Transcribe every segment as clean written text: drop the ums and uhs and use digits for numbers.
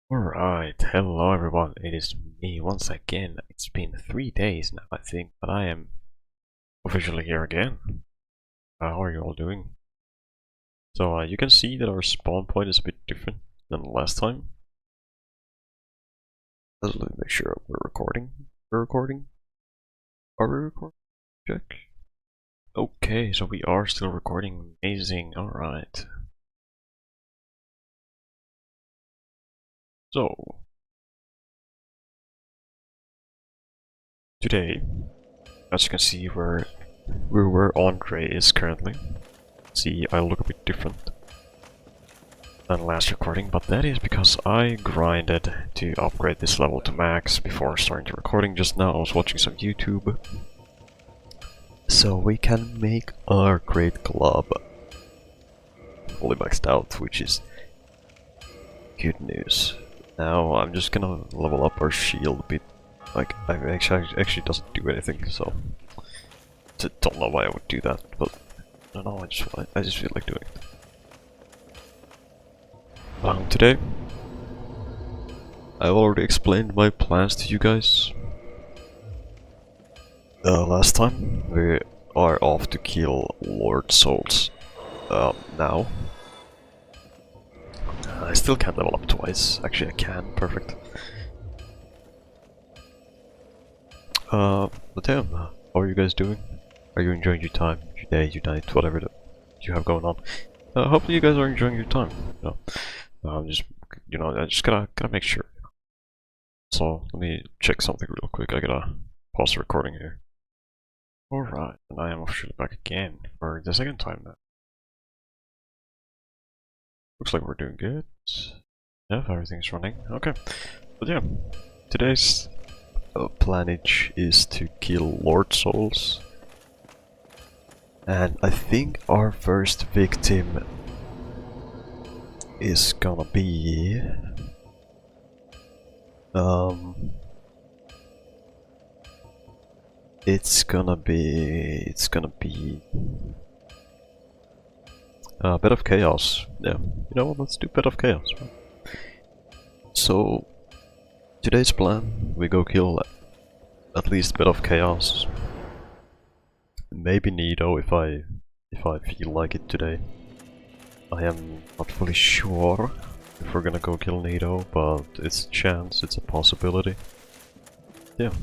Alright, hello everyone, it is me once again. It's been 3 days now, I think, but I am officially here again. How are you all doing? So you can see that our spawn point is a bit different than last time. Let me make sure we're recording. We're recording? Are we recording? Check. Okay, so we are still recording. Amazing, alright. So, today, as you can see, we're where Andre is currently. See, I look a bit different than last recording, but that is because I grinded to upgrade this level to max before starting the recording. Just now I was watching some YouTube, so we can make our great club fully maxed out, which is good news. Now I'm just gonna level up our shield a bit. Like, actually doesn't do anything, so I don't know why I would do that, but I don't know, I just feel like doing it. Today, I've already explained my plans to you guys. Last time, we are off to kill Lord Souls. Now. I still can't level up twice. Actually, I can. Perfect. But yeah, how are you guys doing? Are you enjoying your time, your day, your night, whatever that you have going on? Hopefully you guys are enjoying your time. I just gotta make sure. So let me check something real quick. I gotta pause the recording here. Alright, and I am officially back again for the second time now. Looks like we're doing good. Yeah, everything's running. Okay. But yeah, today's planage is to kill Lord Souls. And I think our first victim is gonna be it's gonna be Bed of Chaos. Yeah, you know what, let's do Bed of Chaos. So today's plan, we go kill at least Bed of Chaos. Maybe Nido if I feel like it today. I am not fully sure if we're gonna go kill Nido, but it's a chance, it's a possibility. Yeah,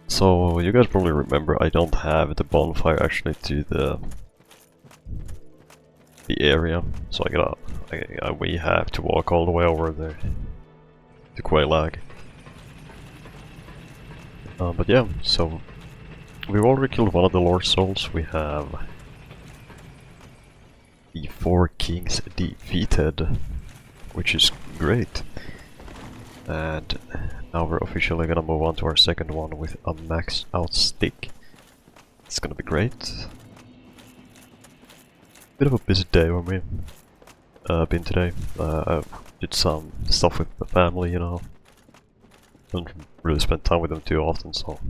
so you guys probably remember I don't have the bonfire actually to the area, so we have to walk all the way over there to Quaylag. But yeah, so we've already killed one of the Lord Souls. We have the 4 kings defeated, which is great. And now we're officially gonna move on to our second one with a maxed out stick. It's gonna be great. Bit of a busy day when we've been today. I did some stuff with the family, you know. Don't really spend time with them too often, so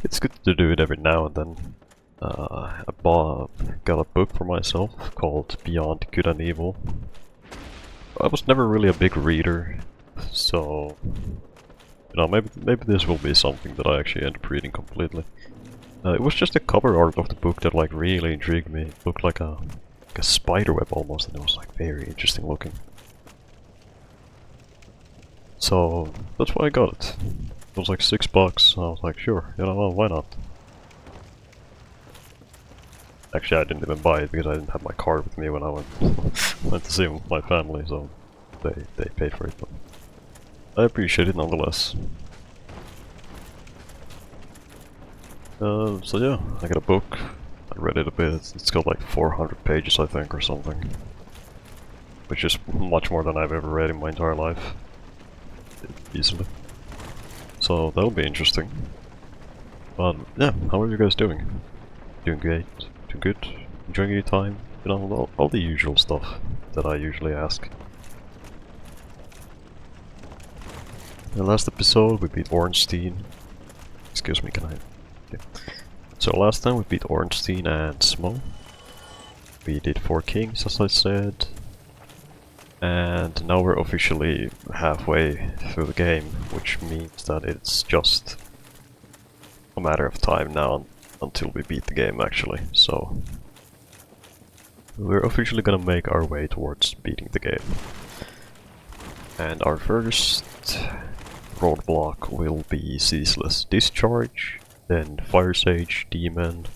it's good to do it every now and then. I got a book for myself called Beyond Good and Evil. I was never really a big reader, so you know, maybe this will be something that I actually end up reading completely. It was just the cover art of the book that like really intrigued me. It looked like a spider web almost, and it was like very interesting looking. So that's why I got it. It was like $6, so I was like, sure, you know, well, why not? Actually, I didn't even buy it because I didn't have my card with me when I went to see my family, so they paid for it. But I appreciate it nonetheless. So yeah, I got a book. I read it a bit. It's got like 400 pages, I think, or something, which is much more than I've ever read in my entire life, easily. So that'll be interesting. But yeah, how are you guys doing? Doing great? Doing good? Enjoying your time? You know, all the usual stuff that I usually ask. In the last episode we beat Ornstein. Excuse me, can I... Okay. So last time we beat Ornstein and Smo. We did 4 kings, as I said. And now we're officially halfway through the game, which means that it's just a matter of time now until we beat the game actually, so we're officially gonna make our way towards beating the game. And our first roadblock will be Ceaseless Discharge, then Fire Sage Demon,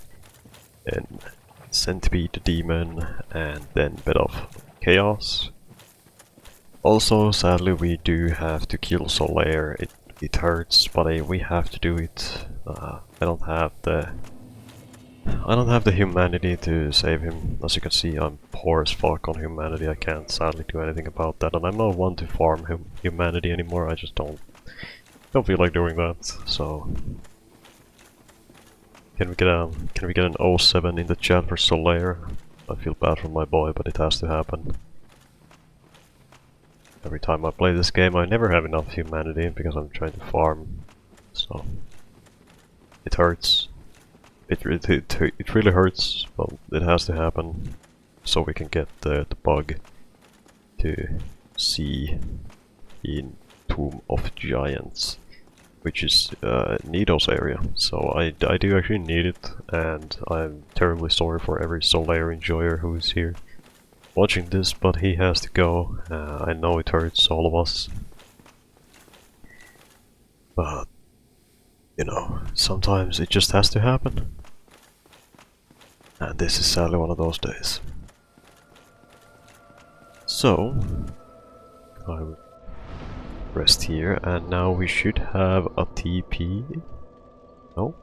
then Centipede Demon, and then Bed of Chaos. Also, sadly, we do have to kill Solaire. It hurts, but we have to do it. I don't have the humanity to save him. As you can see, I'm poor as fuck on humanity. I can't sadly do anything about that, and I'm not one to farm humanity anymore. I just don't feel like doing that. So, can we get an 07 in the chat for Solaire? I feel bad for my boy, but it has to happen. Every time I play this game, I never have enough humanity because I'm trying to farm. So, it hurts. It really hurts, but it has to happen so we can get the bug to see in Tomb of Giants, which is Nido's area. So I do actually need it, and I'm terribly sorry for every Solaire enjoyer who is here watching this, but he has to go. I know it hurts all of us, but you know, sometimes it just has to happen. And this is sadly one of those days. So, I will rest here, and now we should have a TP. No?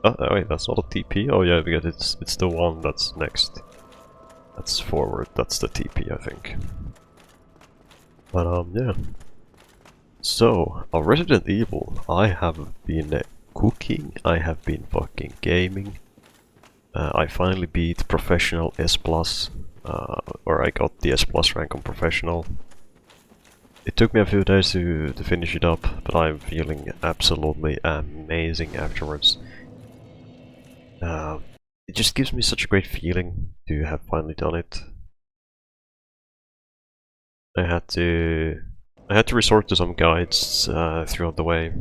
Oh wait, that's not a TP? Oh yeah, because it's the one that's next. That's forward, that's the TP, I think. But yeah. So, Resident Evil, I have been cooking, I have been fucking gaming. I finally beat Professional S+, or I got the S+ rank on Professional. It took me a few days to finish it up, but I'm feeling absolutely amazing afterwards. It just gives me such a great feeling to have finally done it. I had to resort to some guides throughout the way.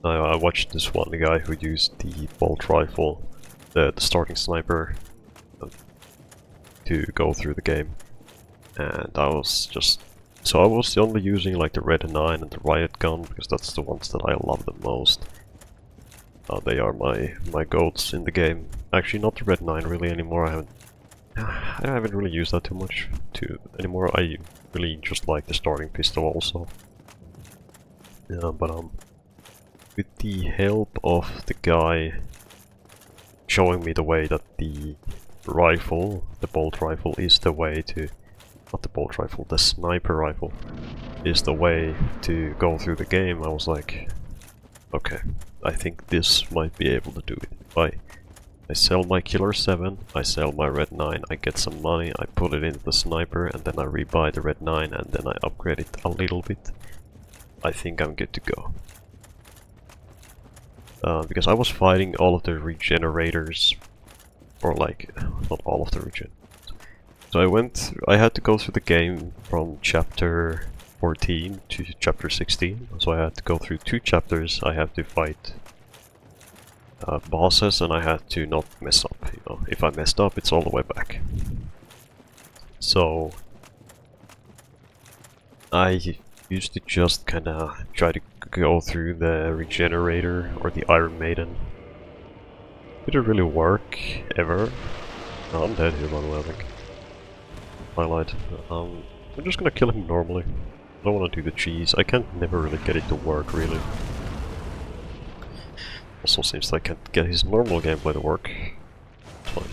I watched this one guy who used the bolt rifle, the starting sniper, to go through the game, and I was only using like the Red 9 and the Riot gun because that's the ones that I love the most. They are my goats in the game. Actually, not the Red 9 really anymore. I haven't really used that too much anymore. I really just like the starting pistol also. Yeah, but with the help of the guy showing me the way that the rifle, the bolt rifle, is the way to... Not the bolt rifle, the sniper rifle is the way to go through the game, I was like, okay, I think this might be able to do it. If I sell my Killer 7, I sell my Red 9, I get some money, I put it into the sniper, and then I rebuy the Red 9, and then I upgrade it a little bit. I think I'm good to go. Because I was fighting all of the regenerators, or like, not all of the regenerators. So I had to go through the game from chapter 14 to chapter 16, so I had to go through 2 chapters. I had to fight bosses, and I had to not mess up, you know. If I messed up, it's all the way back. So I used to just kinda try to go through the regenerator or the Iron Maiden. Did it really work ever? No, I'm dead here by the way, I think. Highlight. I'm just gonna kill him normally. I don't want to do the cheese. I can't never really get it to work really. Also seems like I can't get his normal gameplay to work. It's fine.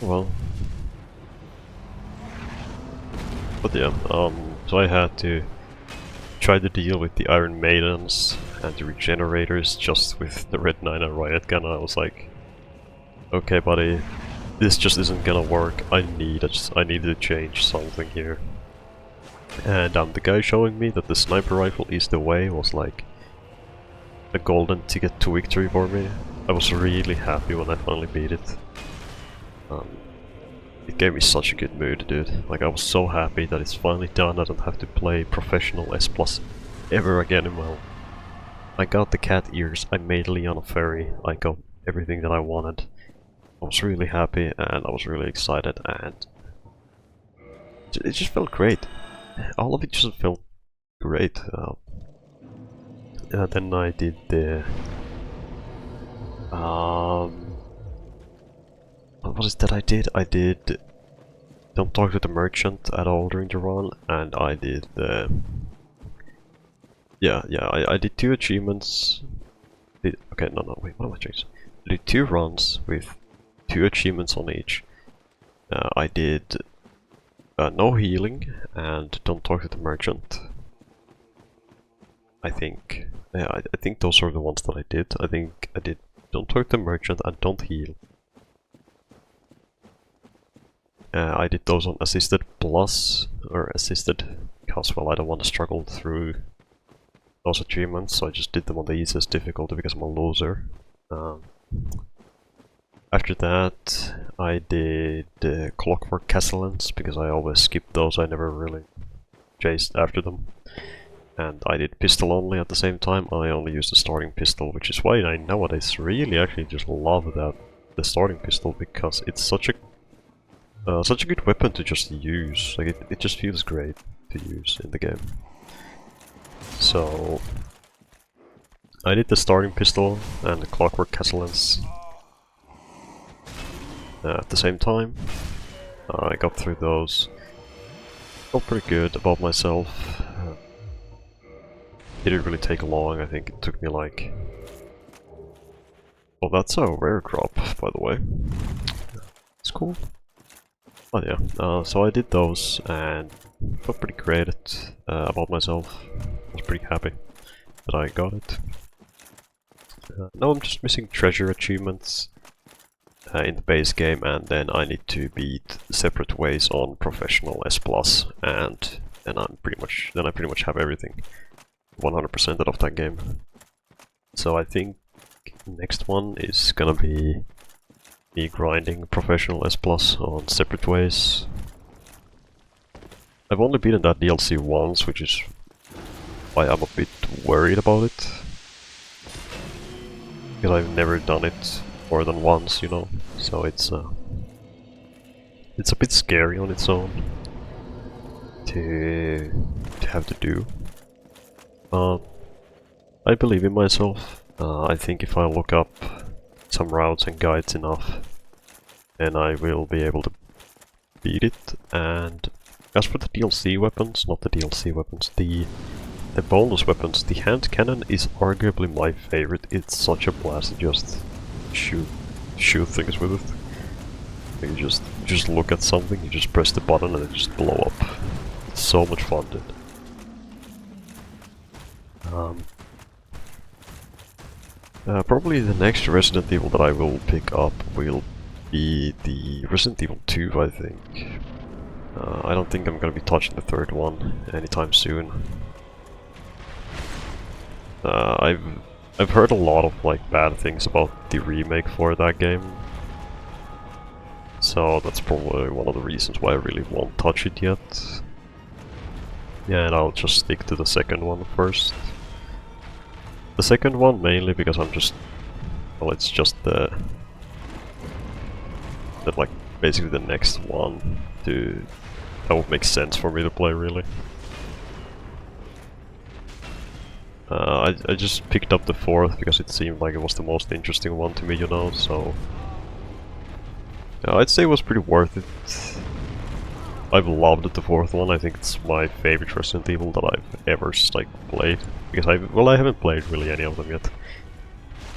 Well. But yeah, so I had to try to deal with the Iron Maidens and the regenerators just with the Red 9 and Riot gun, and I was like, okay buddy, this just isn't gonna work. I need to change something here. And the guy showing me that the sniper rifle is the way was like a golden ticket to victory for me. I was really happy when I finally beat it. gave me such a good mood, dude. Like, I was so happy that it's finally done. I don't have to play professional S+ ever again in my life. I got the cat ears, I made Leon a fairy, I got everything that I wanted. I was really happy and I was really excited, and it just felt great. All of it just felt great. Then I did the... what was it that I did? I did Don't Talk to the Merchant at all during the run, and I did the... I did 2 achievements. Okay, no, wait, what am I changing? I did 2 runs with 2 achievements on each. I did no healing and Don't Talk to the Merchant. I think. Yeah, I think those are the ones that I did. I think I did Don't Talk to the Merchant and Don't Heal. I did those on Assisted Plus, or Assisted, because, well, I don't want to struggle through those achievements, so I just did them on the easiest difficulty because I'm a loser. After that, I did Clockwork Castellans, because I always skipped those, I never really chased after them. And I did Pistol only at the same time. I only used the starting pistol, which is why I nowadays really actually just love the starting pistol, because it's such a good weapon to just use. Like, it just feels great to use in the game. So I did the starting pistol and the Clockwork Castellans at the same time. I got through those. Felt pretty good about myself. Didn't really take long. I think it took me like... Oh, that's a rare drop, by the way. It's cool. Oh yeah, so I did those and felt pretty great about myself. I was pretty happy that I got it. Now I'm just missing treasure achievements in the base game, and then I need to beat separate ways on professional S+, and then I pretty much have everything 100%ed of that game. So I think next one is gonna be me grinding professional S+ on separate ways. I've only beaten that DLC once, which is why I'm a bit worried about it. Because I've never done it more than once, you know, so it's a bit scary on its own to have to do. I believe in myself. I think if I look up some routes and guides enough, then I will be able to beat it. And as for the DLC weapons, not the DLC weapons, the bonus weapons, the hand cannon is arguably my favorite. It's such a blast to just shoot things with it. You just look at something, you just press the button and it just blow up. It's so much fun, dude. Probably the next Resident Evil that I will pick up will be the Resident Evil 2, I think. I don't think I'm gonna be touching the 3rd one anytime soon. I've heard a lot of like bad things about the remake for that game, so that's probably one of the reasons why I really won't touch it yet. Yeah, and I'll just stick to the 2nd one first. The 2nd one mainly because I'm just... well, it's just the like basically the next one that would make sense for me to play, really. I just picked up the 4th because it seemed like it was the most interesting one to me, you know, so... yeah, I'd say it was pretty worth it. I've loved the 4th one. I think it's my favorite Resident Evil that I've ever like played, because I haven't played really any of them yet.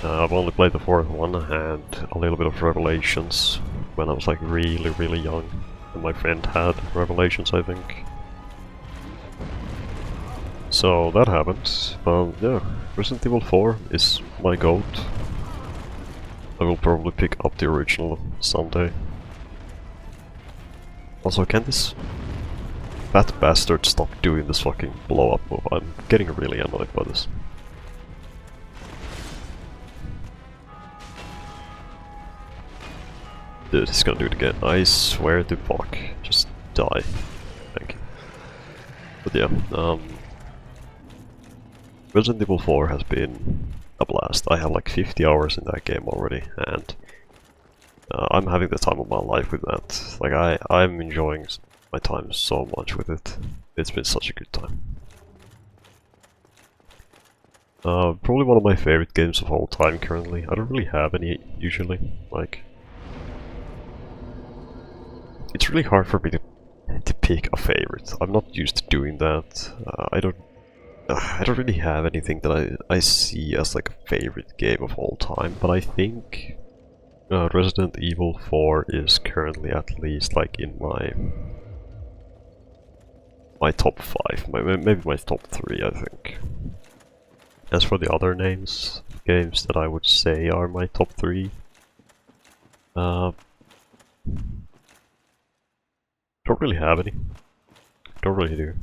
I've only played the 4th one and a little bit of Revelations when I was like really young, and my friend had Revelations, I think. So that happened. But yeah, Resident Evil 4 is my GOAT. I will probably pick up the original someday. Also, can this fat bastard stop doing this fucking blow-up move? I'm getting really annoyed by this. Dude, he's gonna do it again. I swear to fuck. Just die. Thank you. But yeah, Resident Evil 4 has been a blast. I have like 50 hours in that game already, and I'm having the time of my life with that. Like, I'm enjoying my time so much with it. It's been such a good time. Probably one of my favorite games of all time currently. I don't really have any usually. Like, it's really hard for me to pick a favorite. I'm not used to doing that. I don't really have anything that I see as like a favorite game of all time, but I think Resident Evil 4 is currently at least like in my top 5, maybe my top 3, I think. As for the other names, games that I would say are my top 3, don't really have any. Don't really do.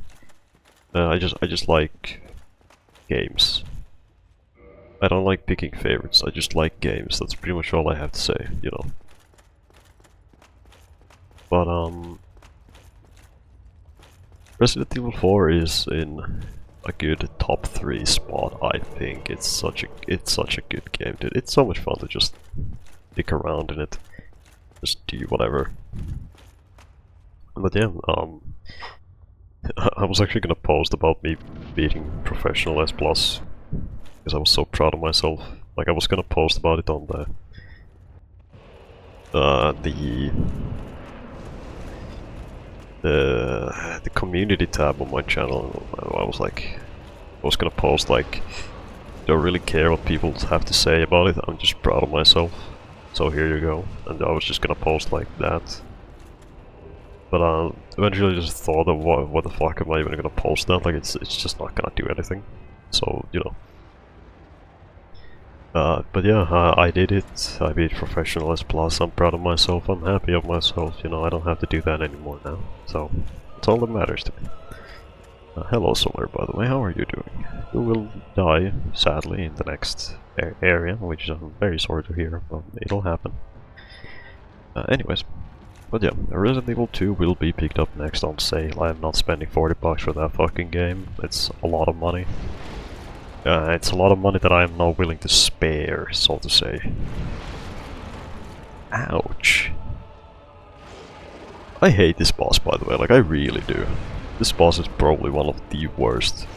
I just like games. I don't like picking favorites. I just like games. That's pretty much all I have to say, you know. But Resident Evil 4 is in a good top 3 spot. I think it's such a good game, dude. It's so much fun to just stick around in it, just do whatever. But yeah, I was actually gonna post about me beating professional S+, because I was so proud of myself. Like, I was gonna post about it on the community tab on my channel. I was gonna post like, don't really care what people have to say about it, I'm just proud of myself, so here you go. And I was just gonna post like that. But eventually I just thought of what the fuck am I even gonna post that? Like, it's just not gonna do anything. So, you know. But yeah, I did it. I beat Professional S+. I'm proud of myself. I'm happy of myself. You know, I don't have to do that anymore now. So, that's all that matters to me. Hello, Solar, by the way. How are you doing? You will die, sadly, in the next area, which I'm very sorry to hear, but it'll happen. Anyways. But yeah, Resident Evil 2 will be picked up next on sale. I am not spending 40 bucks for that fucking game. It's a lot of money. It's a lot of money that I am not willing to spare, so to say. Ouch. I hate this boss, by the way, like I really do. This boss is probably one of the worst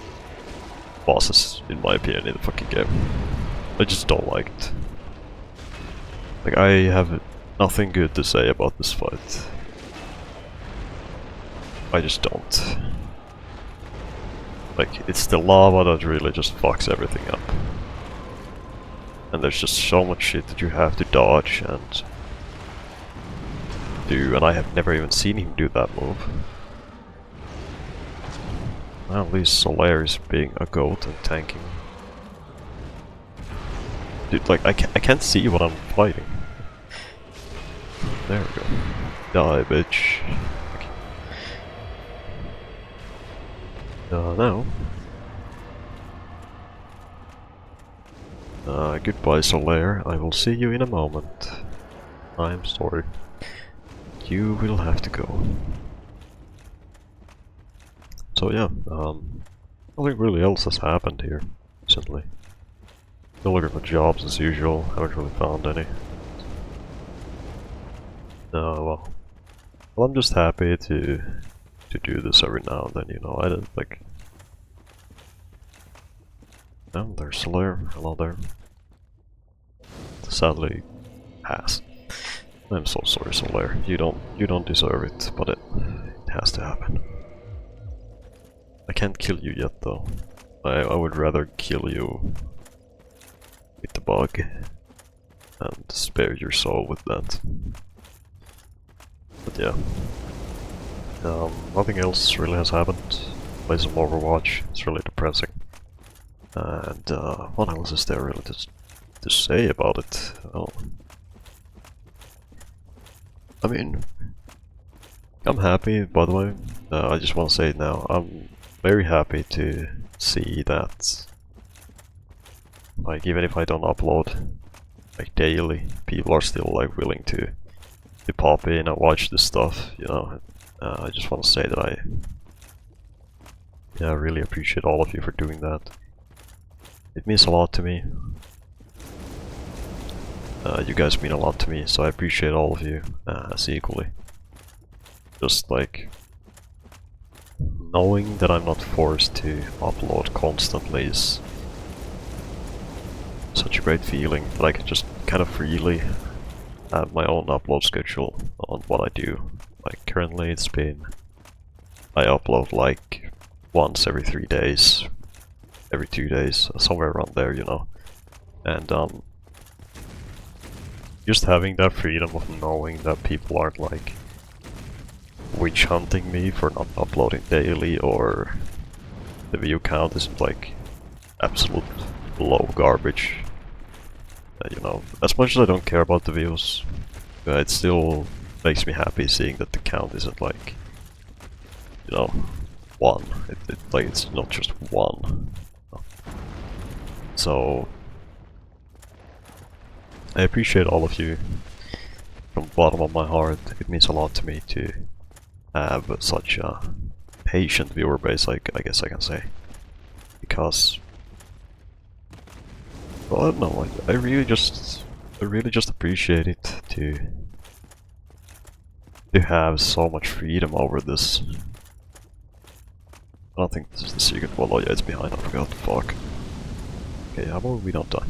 bosses, in my opinion, in the fucking game. I just don't like it. Like, I have nothing good to say about this fight. I just don't. Like, it's the lava that really just fucks everything up. And there's just so much shit that you have to dodge and do, and I have never even seen him do that move. Well, at least Solaire is being a goat and tanking. Dude, like, I can't see what I'm fighting. There we go. Die, bitch. Now. Goodbye, Solaire. I will see you in a moment. I'm sorry. You will have to go. So yeah, nothing really else has happened here recently. Still looking for jobs as usual. Haven't really found any. Well, I'm just happy to do this every now and then, you know. I don't like. Oh, there's Solaire. Hello there. Sadly, pass. I'm so sorry, Solaire. You don't deserve it, but it has to happen. I can't kill you yet, though. I would rather kill you with the bug and spare your soul with that. But yeah. Nothing else really has happened. Play some Overwatch, it's really depressing. And what else is there really to say about it? Oh. I mean, I'm happy, by the way. I just want to say it now. I'm very happy to see that, like, even if I don't upload like daily, people are still like willing to to pop in and watch this stuff, you know. I just want to say that I really appreciate all of you for doing that. It means a lot to me. You guys mean a lot to me, so I appreciate all of you as equally. Just like knowing that I'm not forced to upload constantly is such a great feeling that I can just kind of freely have my own upload schedule on what I do. Like currently it's been, I upload like once every 3 days, every 2 days, somewhere around there, you know. And just having that freedom of knowing that people aren't like witch hunting me for not uploading daily, or the view count isn't like absolute low garbage. You know, as much as I don't care about the views, it still makes me happy seeing that the count isn't like, you know, 1. Like it's not just 1. So I appreciate all of you from the bottom of my heart. It means a lot to me to have such a patient viewer base, I guess I can say, because, well, I don't know, I really just appreciate it to have so much freedom over this. I don't think this is the secret wall. Oh yeah, it's behind, I forgot, fuck. Okay, how about we don't die?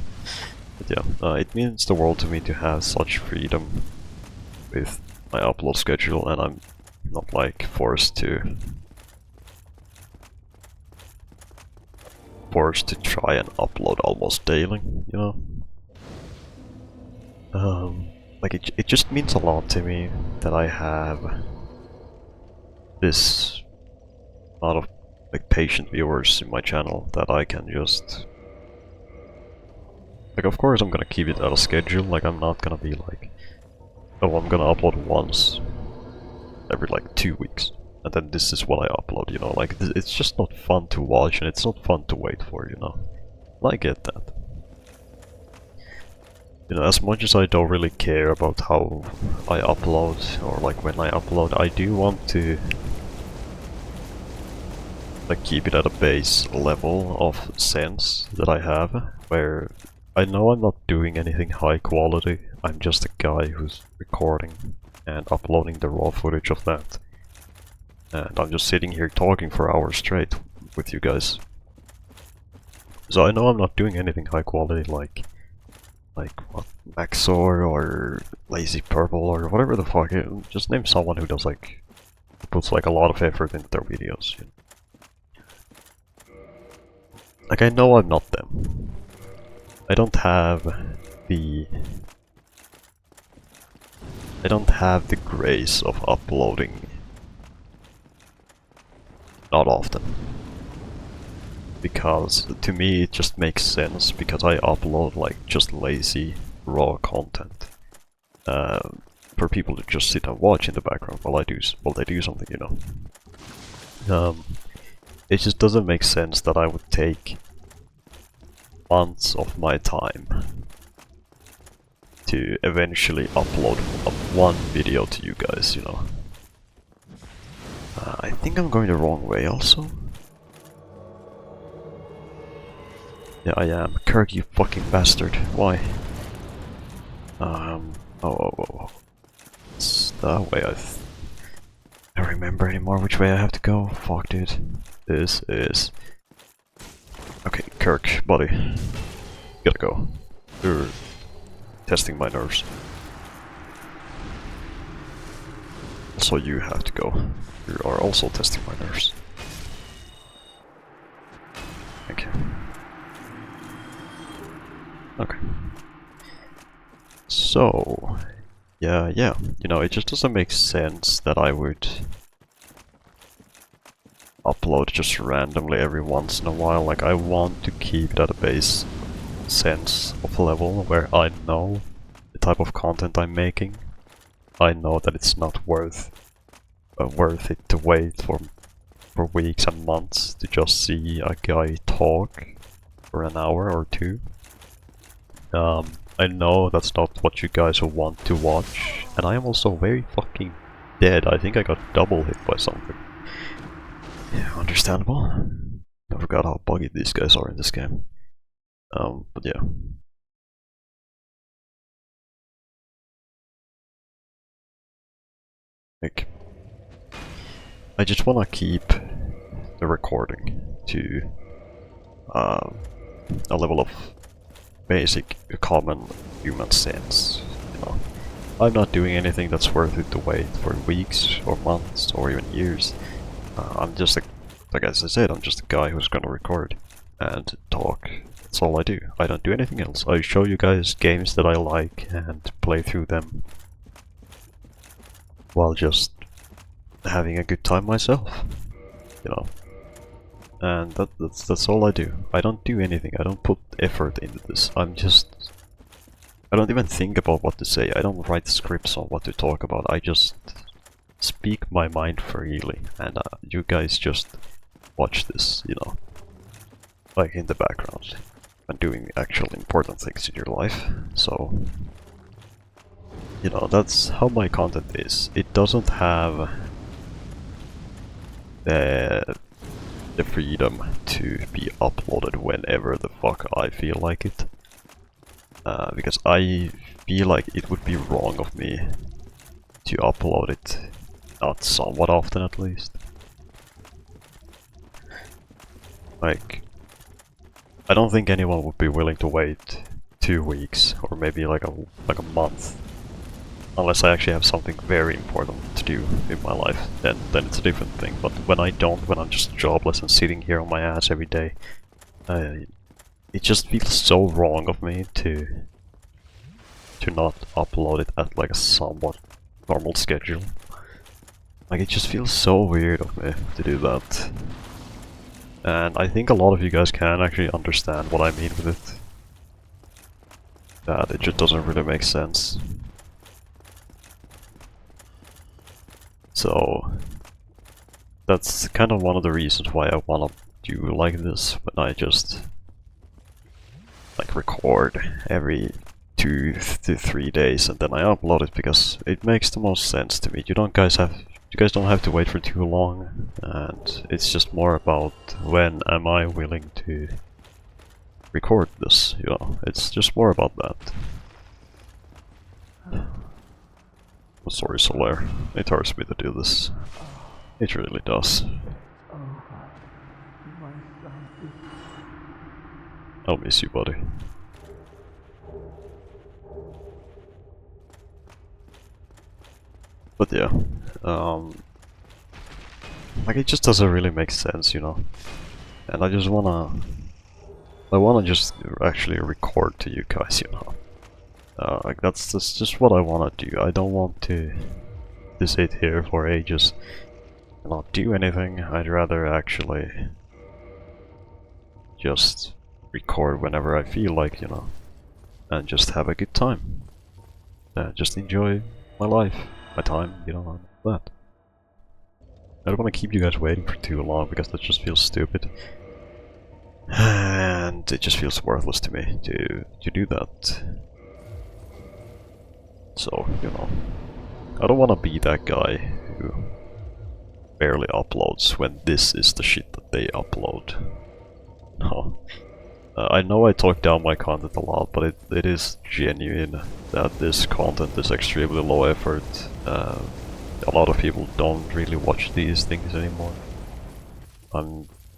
But yeah, it means the world to me to have such freedom with my upload schedule, and I'm not like forced to try and upload almost daily, you know. Like it just means a lot to me that I have this amount of like patient viewers in my channel, that I can just, like, of course I'm gonna keep it at a schedule. Like I'm not gonna be like, oh, I'm gonna upload once every like 2 weeks, and then this is what I upload, you know. Like it's just not fun to watch, and it's not fun to wait for, you know. And I get that. You know, as much as I don't really care about how I upload, or like when I upload, I do want to like keep it at a base level of sense that I have, where I know I'm not doing anything high quality. I'm just a guy who's recording and uploading the raw footage of that. And I'm just sitting here talking for hours straight with you guys. So I know I'm not doing anything high quality like what, Maxor or Lazy Purple or whatever the fuck. Just name someone who does like, puts like a lot of effort into their videos. You know? Like I know I'm not them. I don't have the grace of uploading not often. Because to me it just makes sense, because I upload like just lazy raw content for people to just sit and watch in the background while they do something, you know. It just doesn't make sense that I would take months of my time to eventually upload one video to you guys, you know. I think I'm going the wrong way also. Yeah, I am. Kirk, you fucking bastard. Why? Oh. It's that way I don't remember anymore which way I have to go. Fuck, dude. This is... Okay, Kirk, buddy. Gotta go. You're testing my nerves. Also, you have to go. You are also testing my nerves. Thank you. Okay. So, yeah, you know, it just doesn't make sense that I would upload just randomly every once in a while. Like, I want to keep it at a base sense of level where I know the type of content I'm making. I know that it's not worth it to wait for weeks and months to just see a guy talk for an hour or two. I know that's not what you guys want to watch, and I am also very fucking dead. I think I got double hit by something. Yeah, understandable. I forgot how buggy these guys are in this game. But yeah. Like, I just wanna keep the recording to a level of basic common human sense, you know. I'm not doing anything that's worth it to wait for weeks or months or even years. I'm just like as I said, I'm just a guy who's gonna record and talk. That's all I do. I don't do anything else. I show you guys games that I like and play through them while just having a good time myself, you know. And that's all I do. I don't do anything. I don't put effort into this. I don't even think about what to say. I don't write scripts on what to talk about. I just speak my mind freely, and you guys just watch this, you know, like in the background, and doing actual important things in your life. So, you know, that's how my content is. It doesn't have the freedom to be uploaded whenever the fuck I feel like it. Because I feel like it would be wrong of me to upload it not somewhat often at least. Like, I don't think anyone would be willing to wait 2 weeks or maybe like a month, unless I actually have something very important to do in my life. Then it's a different thing. But when I don't, when I'm just jobless and sitting here on my ass every day, it just feels so wrong of me to not upload it at like a somewhat normal schedule. Like, it just feels so weird of me to do that. And I think a lot of you guys can actually understand what I mean with it. That it just doesn't really make sense. So that's kind of one of the reasons why I wanna do like this, when I just like record every 2 to 3 days and then I upload it, because it makes the most sense to me. You guys don't have to wait for too long, and it's just more about when am I willing to record this, you know. It's just more about that. Oh, sorry, Solaire. It hurts me to do this. It really does. I'll miss you, buddy. But yeah, like, it just doesn't really make sense, you know. And I wanna just actually record to you guys, you know. Like, that's just what I wanna do. I don't want to sit here for ages and not do anything. I'd rather actually just record whenever I feel like, you know, and just have a good time. Just enjoy my life, my time, you know, and that. I don't want to keep you guys waiting for too long, because that just feels stupid. And it just feels worthless to me to do that. So, you know, I don't want to be that guy who barely uploads when this is the shit that they upload. No. I know I talk down my content a lot, but it is genuine that this content is extremely low effort. A lot of people don't really watch these things anymore.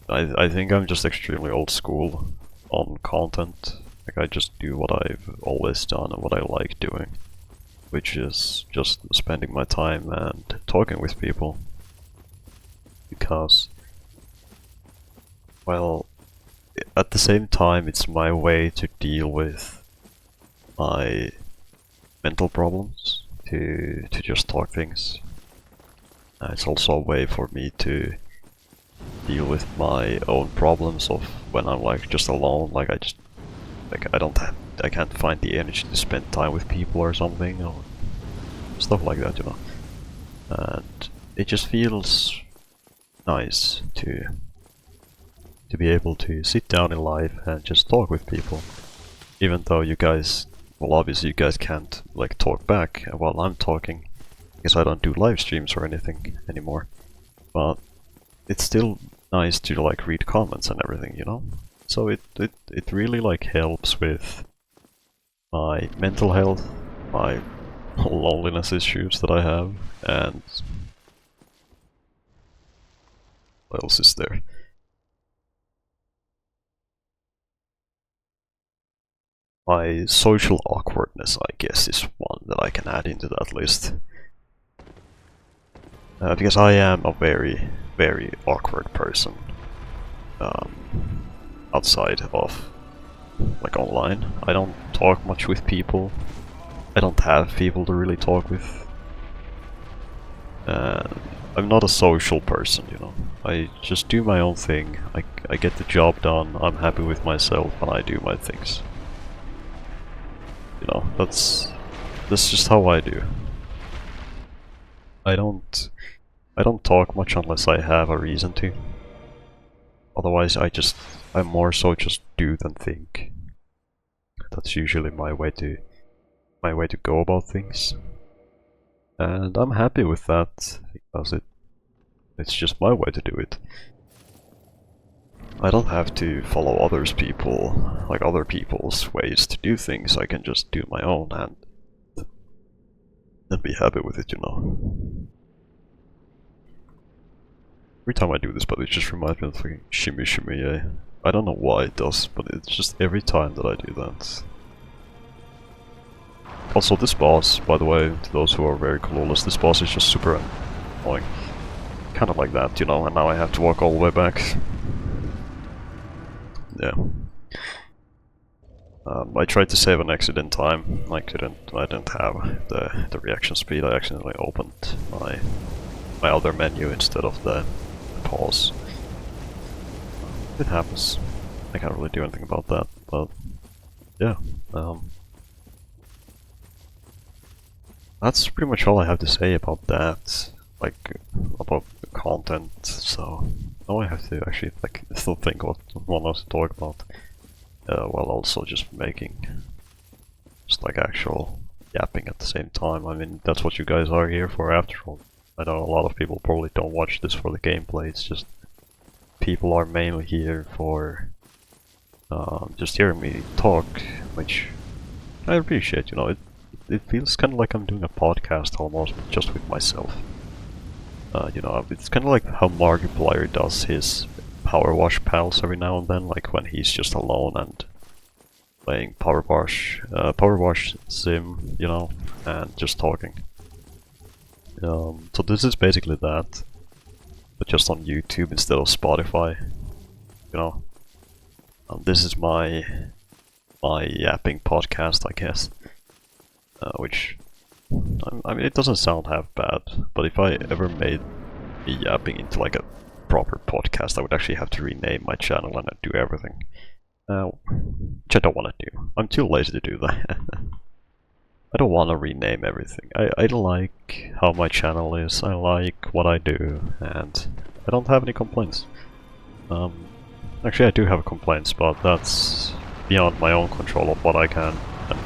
I think I'm just extremely old school on content. Like, I just do what I've always done and what I like doing, which is just spending my time and talking with people. Because, well, at the same time, it's my way to deal with my mental problems, to just talk things. It's also a way for me to deal with my own problems of when I'm like just alone, like I can't find the energy to spend time with people or something, or stuff like that, you know. And it just feels nice to be able to sit down in life and just talk with people, even though you guys well, obviously you guys can't like talk back while I'm talking, because I don't do live streams or anything anymore. But it's still nice to like read comments and everything, you know? So it really like helps with my mental health, my loneliness issues that I have, and what else is there? My social awkwardness, I guess, is one that I can add into that list. Because I am a very, very awkward person. Outside of, like, online. I don't talk much with people. I don't have people to really talk with. I'm not a social person, you know. I just do my own thing. I get the job done, I'm happy with myself, and I do my things. You know, that's just how I do. I don't talk much unless I have a reason to. Otherwise I more so just do than think. That's usually my way to go about things. And I'm happy with that because it's just my way to do it. I don't have to follow other people's ways to do things. I can just do my own and be happy with it, you know. Every time I do this, but it just reminds me of like shimmy shimmy yay. I don't know why it does, but it's just every time that I do that. Also, this boss, by the way, to those who are very clueless, this boss is just super annoying. Kind of like that, you know, and now I have to walk all the way back. Yeah. I tried to save an exit in time. I didn't have the reaction speed. I accidentally opened my other menu instead of the pause. It happens. I can't really do anything about that, but yeah. That's pretty much all I have to say about that. Like, about the content, so now I have to actually like still think what one else to talk about. While also just making just like actual yapping at the same time. I mean, that's what you guys are here for after all. I know a lot of people probably don't watch this for the gameplay, it's just people are mainly here for just hearing me talk, which I appreciate, you know. It feels kind of like I'm doing a podcast almost, just with myself. You know, it's kind of like how Markiplier does his Power Wash pals every now and then, like when he's just alone and playing Power Wash Sim, you know, and just talking. So this is basically that, but just on YouTube instead of Spotify, you know. This is my yapping podcast, I guess, which I mean, it doesn't sound half bad, but if I ever made me yapping into like a proper podcast, I would actually have to rename my channel and do everything. Which I don't want to do. I'm too lazy to do that. I don't want to rename everything. I like how my channel is, I like what I do, and I don't have any complaints. Actually I do have complaints, but that's beyond my own control of what I can and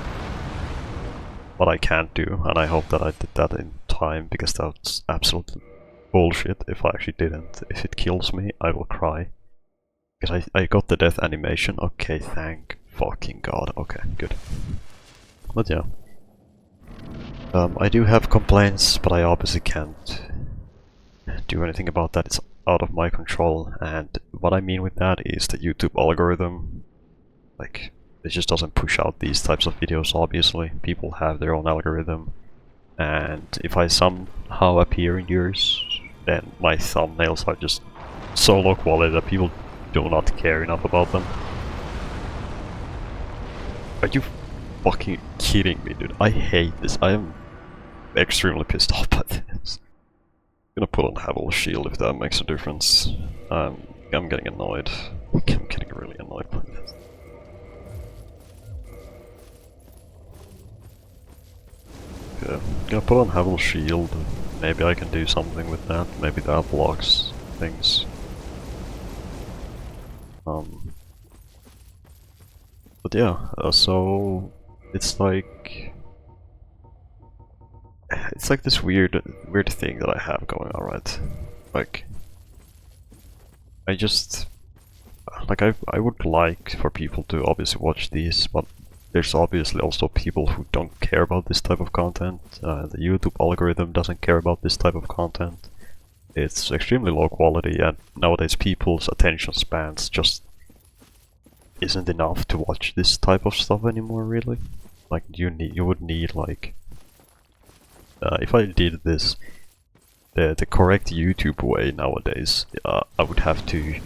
what I can't do, and I hope that I did that in time, because that's absolutely bullshit if I actually didn't. If it kills me, I will cry. Because I got the death animation. Okay, thank fucking god. Okay, good. But yeah. I do have complaints, but I obviously can't do anything about that. It's out of my control, and what I mean with that is the YouTube algorithm, like, it just doesn't push out these types of videos, obviously. People have their own algorithm, and if I somehow appear in yours, then my thumbnails are just so low quality that people do not care enough about them. Are you fucking kidding me, dude? I hate this. I am extremely pissed off by this. I'm gonna put on Havel Shield if that makes a difference. I'm getting annoyed. I'm getting really annoyed by this. Yeah, I'm gonna put on Havel Shield. Maybe I can do something with that. Maybe that blocks things. But yeah, so it's like this weird thing that I have going on, right? Like I just like I would like for people to obviously watch these, but there's obviously also people who don't care about this type of content. The YouTube algorithm doesn't care about this type of content. It's extremely low quality, and nowadays people's attention spans just isn't enough to watch this type of stuff anymore, really. Like you would need like if I did this the correct YouTube way nowadays, I would have to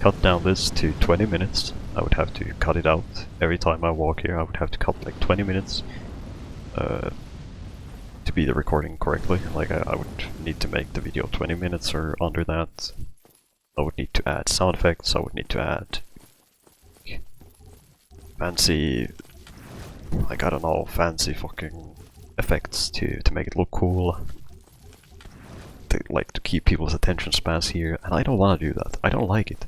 cut down this to 20 minutes. I would have to cut it out every time I walk here. I would have to cut like 20 minutes to be the recording correctly. Like I would need to make the video 20 minutes or under that. I would need to add sound effects. I would need to add fancy, like I don't know, fancy fucking effects to make it look cool. To keep people's attention spans here, and I don't want to do that. I don't like it.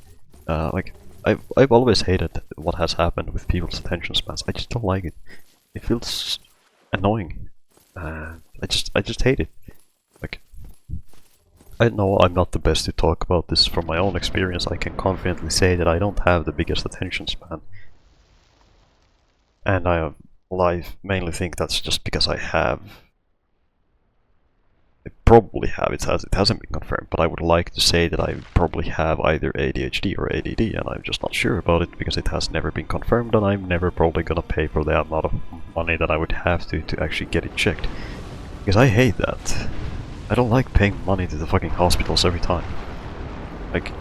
Like I've always hated what has happened with people's attention spans. I just don't like it. It feels annoying. I just hate it. Like I know I'm not the best to talk about this from my own experience. I can confidently say that I don't have the biggest attention span, and I mainly think that's just because I probably have, it hasn't been confirmed, but I would like to say that I probably have either ADHD or ADD, and I'm just not sure about it because it has never been confirmed, and I'm never probably gonna pay for the amount of money that I would have to actually get it checked. Because I hate that. I don't like paying money to the fucking hospitals every time. Like,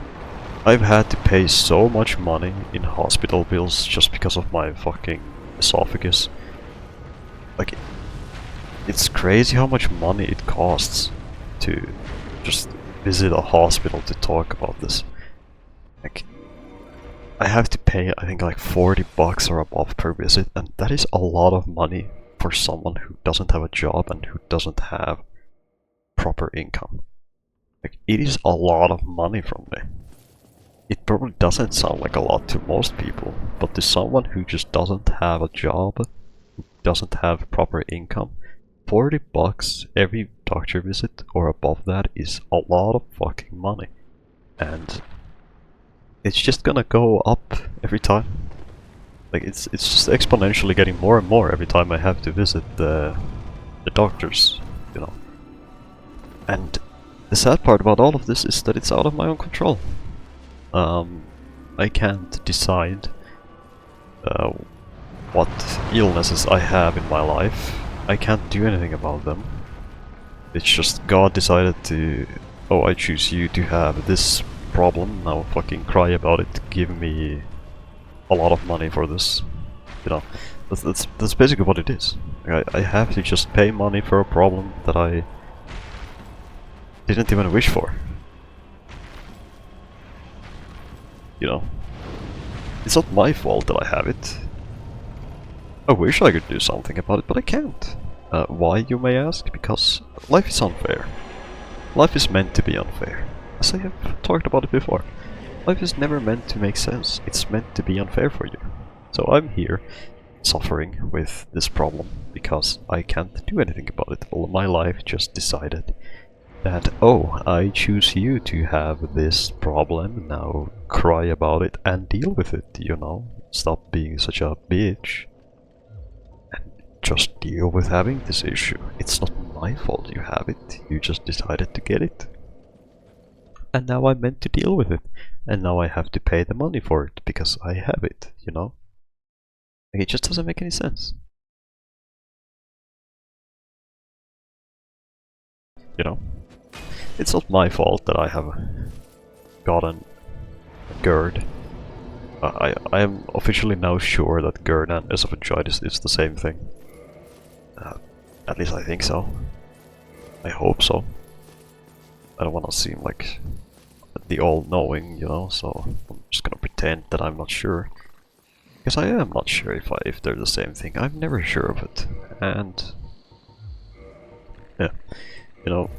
I've had to pay so much money in hospital bills just because of my fucking esophagus. Like, it's crazy how much money it costs to just visit a hospital to talk about this. Like, I have to pay, I think, like 40 bucks or above per visit, and that is a lot of money for someone who doesn't have a job and who doesn't have proper income. Like, it is a lot of money from me. It probably doesn't sound like a lot to most people, but to someone who just doesn't have a job, who doesn't have proper income, 40 bucks every doctor visit or above that is a lot of fucking money. And it's just gonna go up every time. Like it's just exponentially getting more and more every time I have to visit the doctors, you know. And the sad part about all of this is that it's out of my own control. I can't decide what illnesses I have in my life. I can't do anything about them. It's just God decided to, oh, I choose you to have this problem, now fucking cry about it, give me a lot of money for this. You know, that's basically what it is. I have to just pay money for a problem that I didn't even wish for. You know, it's not my fault that I have it. I wish I could do something about it, but I can't. Why, you may ask? Because life is unfair. Life is meant to be unfair. As I have talked about it before. Life is never meant to make sense. It's meant to be unfair for you. So I'm here, suffering with this problem, because I can't do anything about it. All my life just decided that, oh, I choose you to have this problem, now cry about it and deal with it, you know? Stop being such a bitch. Just deal with having this issue. It's not my fault you have it, you just decided to get it. And now I'm meant to deal with it. And now I have to pay the money for it because I have it, you know? Like, it just doesn't make any sense. You know? It's not my fault that I have gotten GERD. I am officially now sure that GERD and esophagitis is the same thing. At least I think so. I hope so. I don't want to seem like the all-knowing, you know, so I'm just gonna pretend that I'm not sure. Because I am not sure if they're the same thing. I'm never sure of it. And yeah, you know,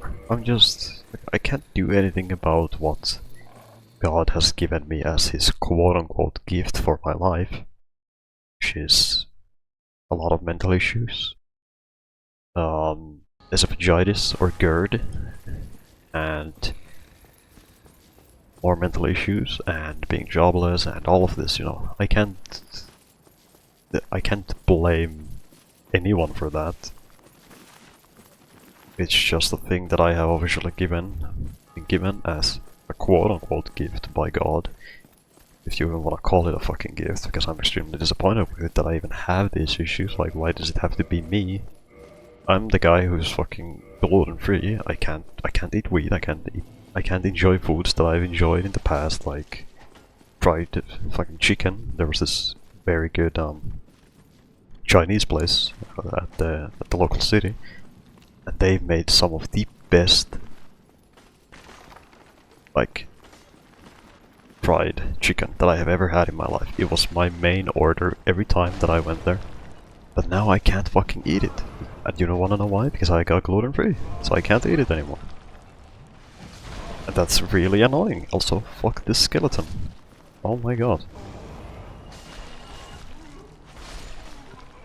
I can't do anything about what God has given me as his quote-unquote gift for my life, which is a lot of mental issues, esophagitis or GERD, and more mental issues, and being jobless, and all of this. You know, I can't blame anyone for that. It's just a thing that I have officially been given as a quote-unquote gift by God. If you even want to call it a fucking gift, because I'm extremely disappointed with it that I even have these issues. Like, why does it have to be me? I'm the guy who's fucking gluten-free. I can't eat wheat. I can't enjoy foods that I've enjoyed in the past, like fried fucking chicken. There was this very good Chinese place at the local city, and they made some of the best like fried chicken that I have ever had in my life. It was my main order every time that I went there. But now I can't fucking eat it. And you don't wanna know why? Because I got gluten free, so I can't eat it anymore. And that's really annoying. Also, fuck this skeleton. Oh my god.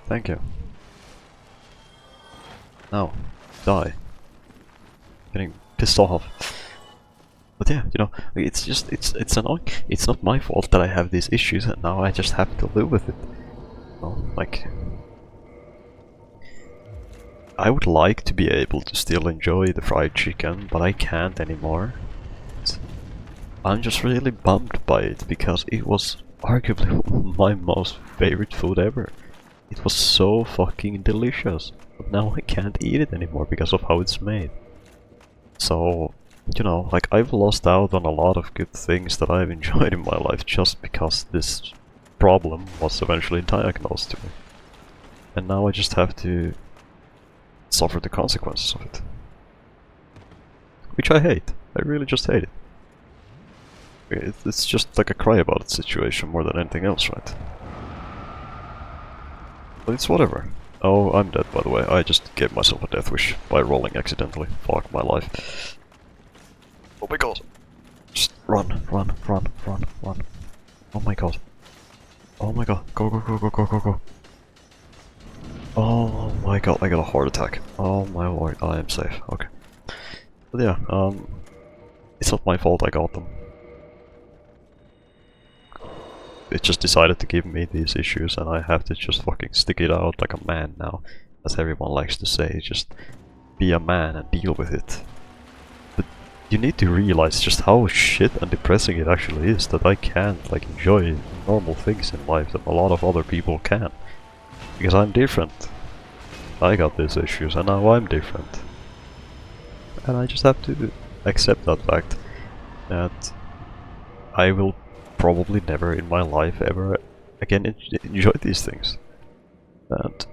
Thank you. Now, die. Getting pissed off. But yeah, you know, it's annoying. It's not my fault that I have these issues, and now I just have to live with it. You know, like, I would like to be able to still enjoy the fried chicken, but I can't anymore. I'm just really bummed by it, because it was arguably my most favorite food ever. It was so fucking delicious, but now I can't eat it anymore because of how it's made. So, you know, like, I've lost out on a lot of good things that I've enjoyed in my life just because this problem was eventually diagnosed to me. And now I just have to suffer the consequences of it. Which I hate. I really just hate it. It's just like a cry about it situation more than anything else, right? But it's whatever. Oh, I'm dead, by the way. I just gave myself a death wish by rolling accidentally. Fuck my life. Oh my god. Just run, run, run, run, run. Oh my god. Oh my god. Go, go, go, go, go, go, go. Oh my god, I got a heart attack. Oh my lord, I am safe. Okay. But yeah, it's not my fault I got them. It just decided to give me these issues, and I have to just fucking stick it out like a man now. As everyone likes to say, just be a man and deal with it. But you need to realize just how shit and depressing it actually is that I can't like enjoy normal things in life that a lot of other people can. Because I'm different. I got these issues and now I'm different. And I just have to accept that fact. That I will probably never in my life ever again enjoy these things. And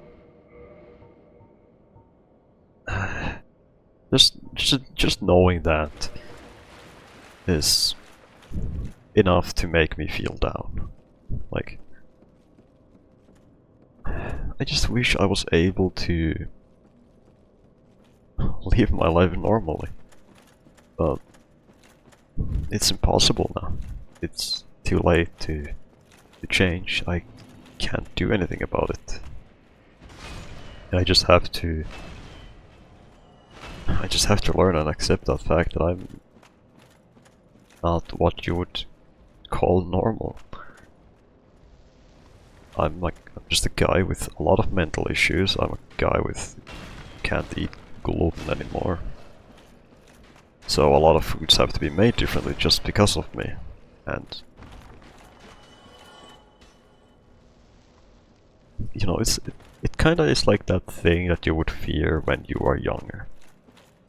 just knowing that is enough to make me feel down. Like, I just wish I was able to live my life normally. But it's impossible now. It's too late to change. I can't do anything about it. I just have to learn and accept that fact that I'm not what you would call normal. I'm just a guy with a lot of mental issues. I'm a guy with can't eat gluten anymore. So a lot of foods have to be made differently just because of me. And you know, it kinda is like that thing that you would fear when you are younger.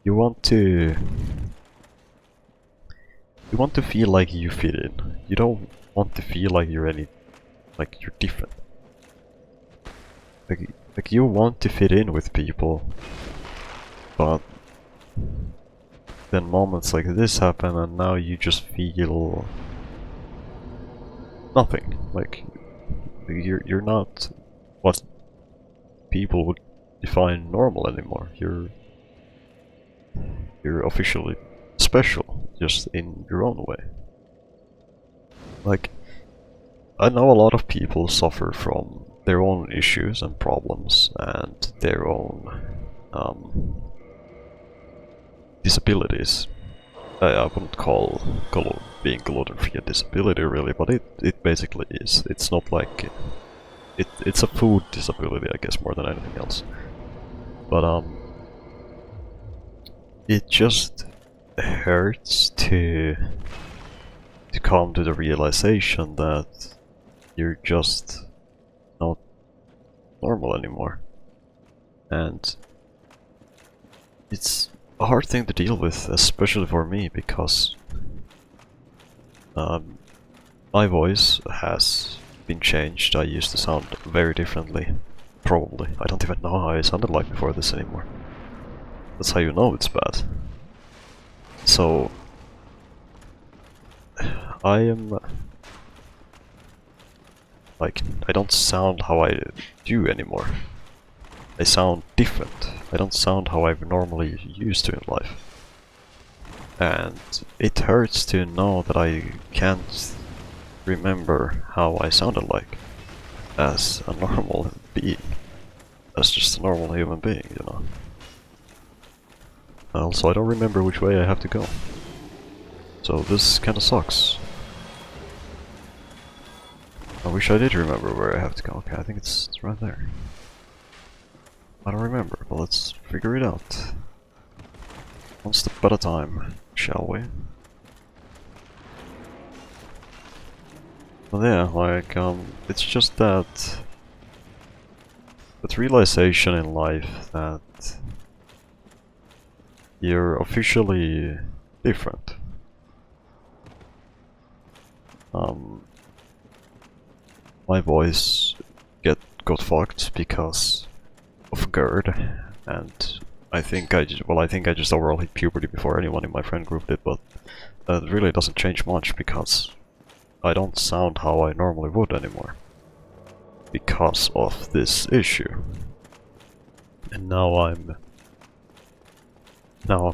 You want to feel like you fit in. You don't want to feel like you're you're different. Like you want to fit in with people, but then moments like this happen and now you just feel nothing. Like you're not what people would define normal anymore. You're officially special, just in your own way. Like, I know a lot of people suffer from their own issues and problems and their own disabilities. I wouldn't call being gluten-free a disability really, but it basically is. It's not like it's a food disability, I guess, more than anything else. But it just hurts to come to the realization that you're just not normal anymore. And it's a hard thing to deal with, especially for me, because my voice has been changed. I used to sound very differently, probably. I don't even know how I sounded like before this anymore. That's how you know it's bad. So I am like, I don't sound how I do anymore. I sound different. I don't sound how I'm normally used to in life. And it hurts to know that I can't remember how I sounded like as a normal being. As just a normal human being, you know. Also, I don't remember which way I have to go. So this kinda sucks. I wish I did remember where I have to go. Okay, I think it's right there. I don't remember, but let's figure it out. One step at a time, shall we? Well, yeah, like, it's just that realization in life that you're officially different. My voice got fucked because of GERD, and I think I just overall hit puberty before anyone in my friend group did, but that really doesn't change much because I don't sound how I normally would anymore because of this issue. And now I'm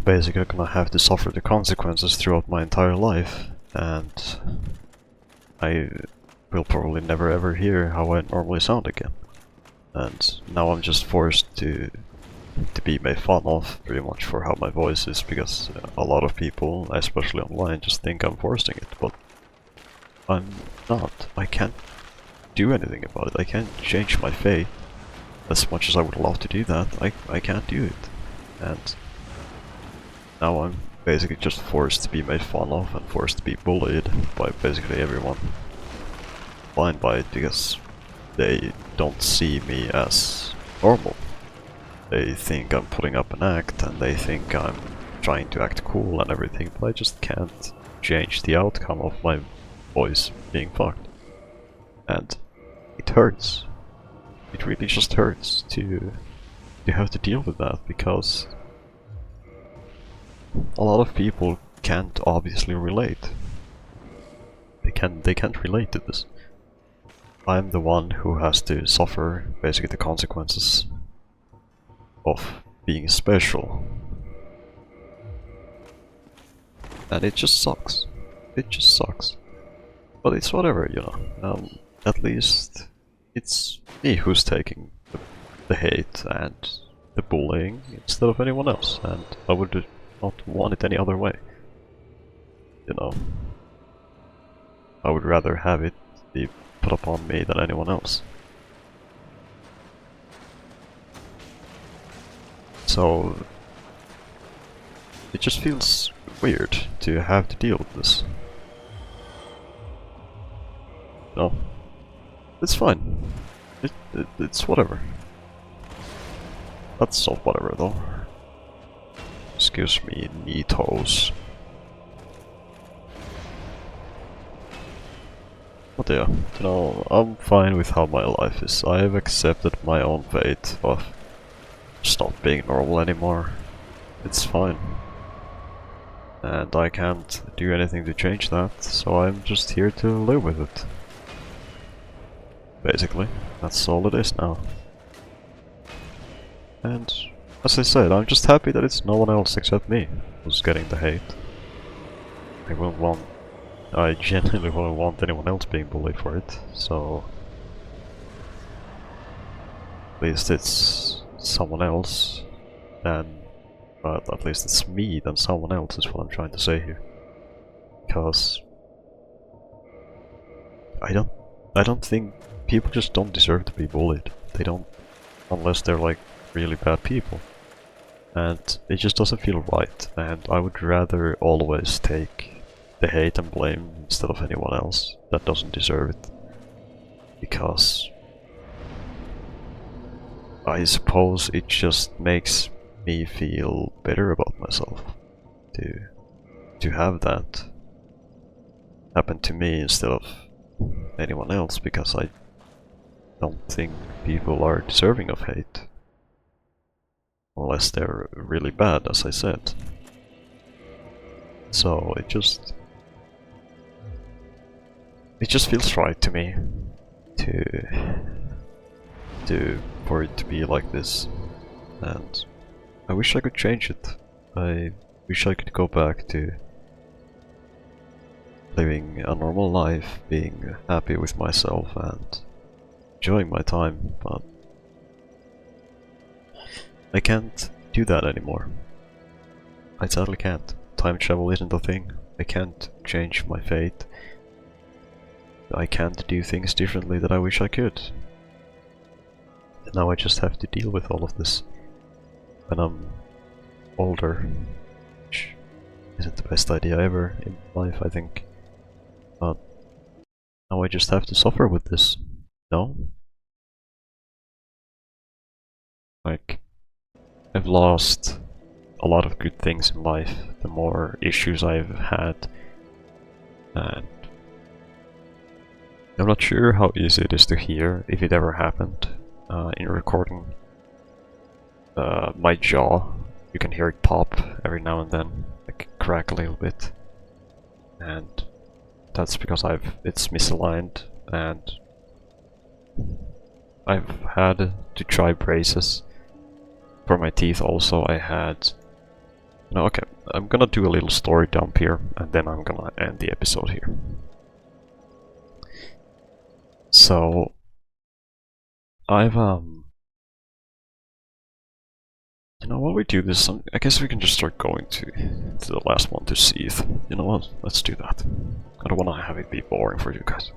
basically gonna have to suffer the consequences throughout my entire life, and I will probably never ever hear how I normally sound again. And now I'm just forced to be made fun of pretty much for how my voice is, because a lot of people, especially online, just think I'm forcing it, but I'm not. I can't do anything about it. I can't change my fate. As much as I would love to do that, I can't do it. And now I'm basically just forced to be made fun of and forced to be bullied by basically everyone. Blind by it because they don't see me as normal. They think I'm putting up an act and they think I'm trying to act cool and everything, but I just can't change the outcome of my voice being fucked. And it hurts. It really just hurts to have to deal with that, because a lot of people can't obviously relate. They can't relate to this. I'm the one who has to suffer basically the consequences of being special. And it just sucks. It just sucks. But it's whatever, you know. At least it's me who's taking the hate and the bullying instead of anyone else, and I would not want it any other way. You know. I would rather have it be put upon me than anyone else. So it just feels weird to have to deal with this. No, it's fine. It's whatever. That's not whatever though. Excuse me, knee toes. But yeah, you know, I'm fine with how my life is. I have accepted my own fate of just not being normal anymore. It's fine. And I can't do anything to change that, so I'm just here to live with it. Basically, that's all it is now. And as I said, I'm just happy that it's no one else except me who's getting the hate. I genuinely won't want anyone else being bullied for it, so at least it's someone else, then, but at least it's me than someone else is what I'm trying to say here. Because I don't think people just don't deserve to be bullied. They don't, unless they're like really bad people. And it just doesn't feel right, and I would rather always take the hate and blame instead of anyone else that doesn't deserve it. Because I suppose it just makes me feel better about myself to have that happen to me instead of anyone else, because I don't think people are deserving of hate. Unless they're really bad, as I said. So it just feels right to me for it to be like this, and I wish I could change it. I wish I could go back to living a normal life, being happy with myself and enjoying my time, but I can't do that anymore. I sadly can't. Time travel isn't a thing. I can't change my fate. I can't do things differently that I wish I could. And now I just have to deal with all of this when I'm older, which isn't the best idea ever in life, I think. But now I just have to suffer with this. No? Like, I've lost a lot of good things in life, the more issues I've had, and I'm not sure how easy it is to hear, if it ever happened, in recording my jaw. You can hear it pop every now and then, like crack a little bit, and that's because it's misaligned, and I've had to try braces for my teeth also. I had... No, okay, I'm gonna do a little story dump here, and then I'm gonna end the episode here. So, I've, you know, while we do this, I guess we can just start going to the last one to Seath. You know what, let's do that. I don't wanna have it be boring for you guys.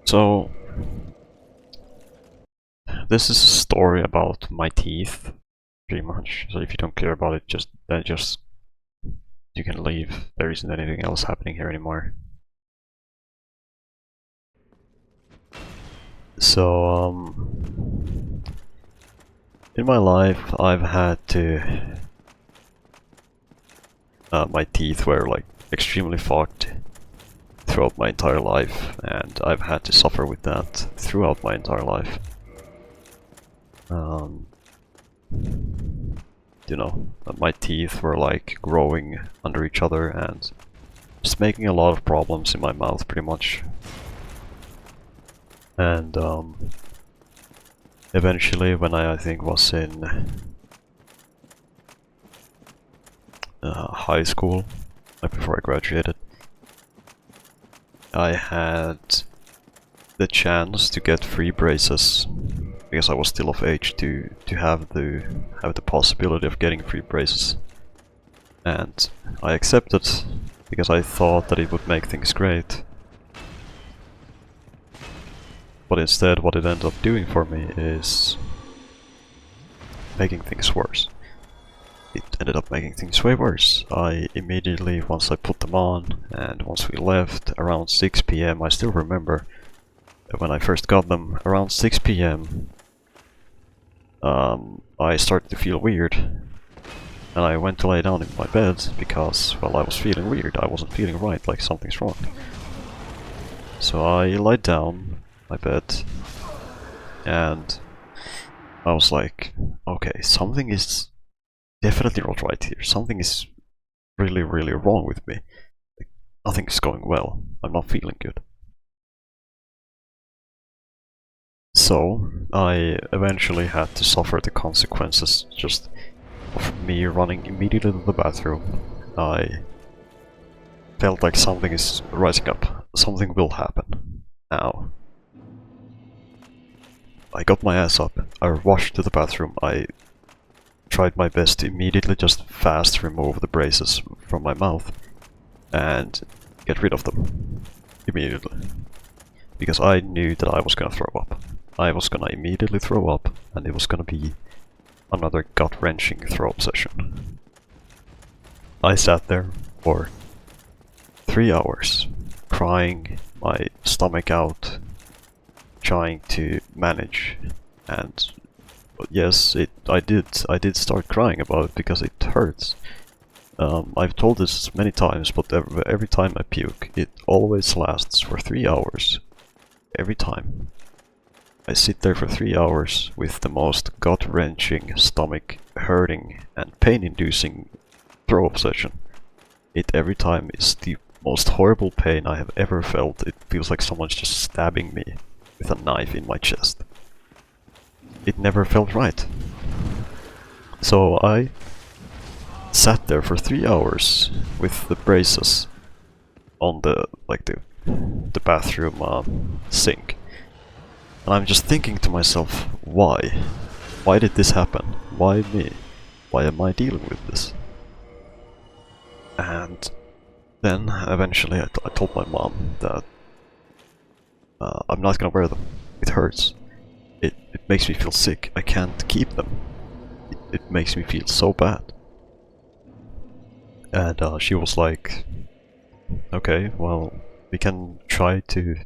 So, this is a story about my teeth, pretty much. So if you don't care about it, just you can leave. There isn't anything else happening here anymore. So, in my life, I've had to... my teeth were like extremely fucked throughout my entire life, and I've had to suffer with that throughout my entire life. You know, my teeth were like growing under each other and just making a lot of problems in my mouth, pretty much. And eventually, when I think was in high school, like before I graduated, I had the chance to get free braces because I was still of age to have the possibility of getting free braces, and I accepted because I thought that it would make things great. But instead, what it ended up doing for me is making things worse. It ended up making things way worse. I immediately, once I put them on, and once we left, around 6 PM, I still remember when I first got them, around 6 PM, I started to feel weird. And I went to lay down in my bed because, well, I was feeling weird. I wasn't feeling right, like something's wrong. So I lied down my bed, and I was like, okay, something is definitely not right here. Something is really, really wrong with me. Like, nothing's going well. I'm not feeling good. So I eventually had to suffer the consequences just of me running immediately to the bathroom. I felt like something is rising up. Something will happen now. I got my ass up, I rushed to the bathroom, I tried my best to immediately just fast remove the braces from my mouth and get rid of them immediately. Because I knew that I was gonna throw up. I was gonna immediately throw up, and it was gonna be another gut-wrenching throw-up session. I sat there for 3 hours, crying my stomach out, trying to manage, and yes, I did start crying about it because it hurts. I've told this many times, but every time I puke, it always lasts for 3 hours. Every time. I sit there for 3 hours with the most gut-wrenching, stomach-hurting and pain-inducing throw-up session. It every time is the most horrible pain I have ever felt. It feels like someone's just stabbing me with a knife in my chest. It never felt right. So I sat there for 3 hours with the braces on the bathroom sink. And I'm just thinking to myself, why? Why did this happen? Why me? Why am I dealing with this? And then eventually I told my mom that I'm not gonna wear them. It hurts. It makes me feel sick. I can't keep them. It makes me feel so bad. And she was like, okay, well, I can try again.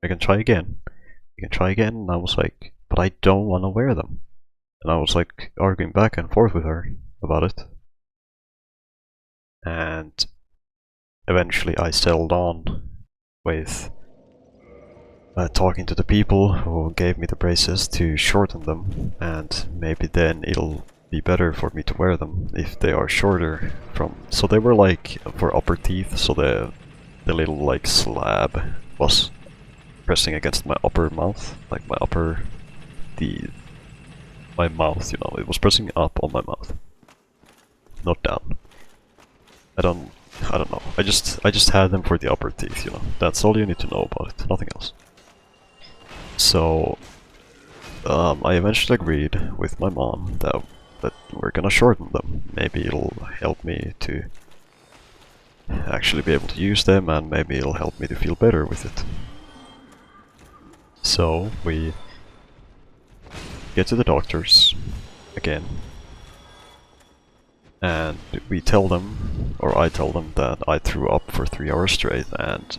We can try again. And I was like, but I don't want to wear them. And I was like arguing back and forth with her about it. And eventually I settled on with talking to the people who gave me the braces to shorten them, and maybe then it'll be better for me to wear them if they are shorter from... So they were like for upper teeth, so the little like slab was pressing against my upper mouth, like my mouth, you know, it was pressing up on my mouth, not down. I don't know. I just had them for the upper teeth, you know. That's all you need to know about it, nothing else. So I eventually agreed with my mom that we're gonna shorten them. Maybe it'll help me to actually be able to use them, and maybe it'll help me to feel better with it. So we get to the doctors again, and we tell them, or I tell them, that I threw up for 3 hours straight, and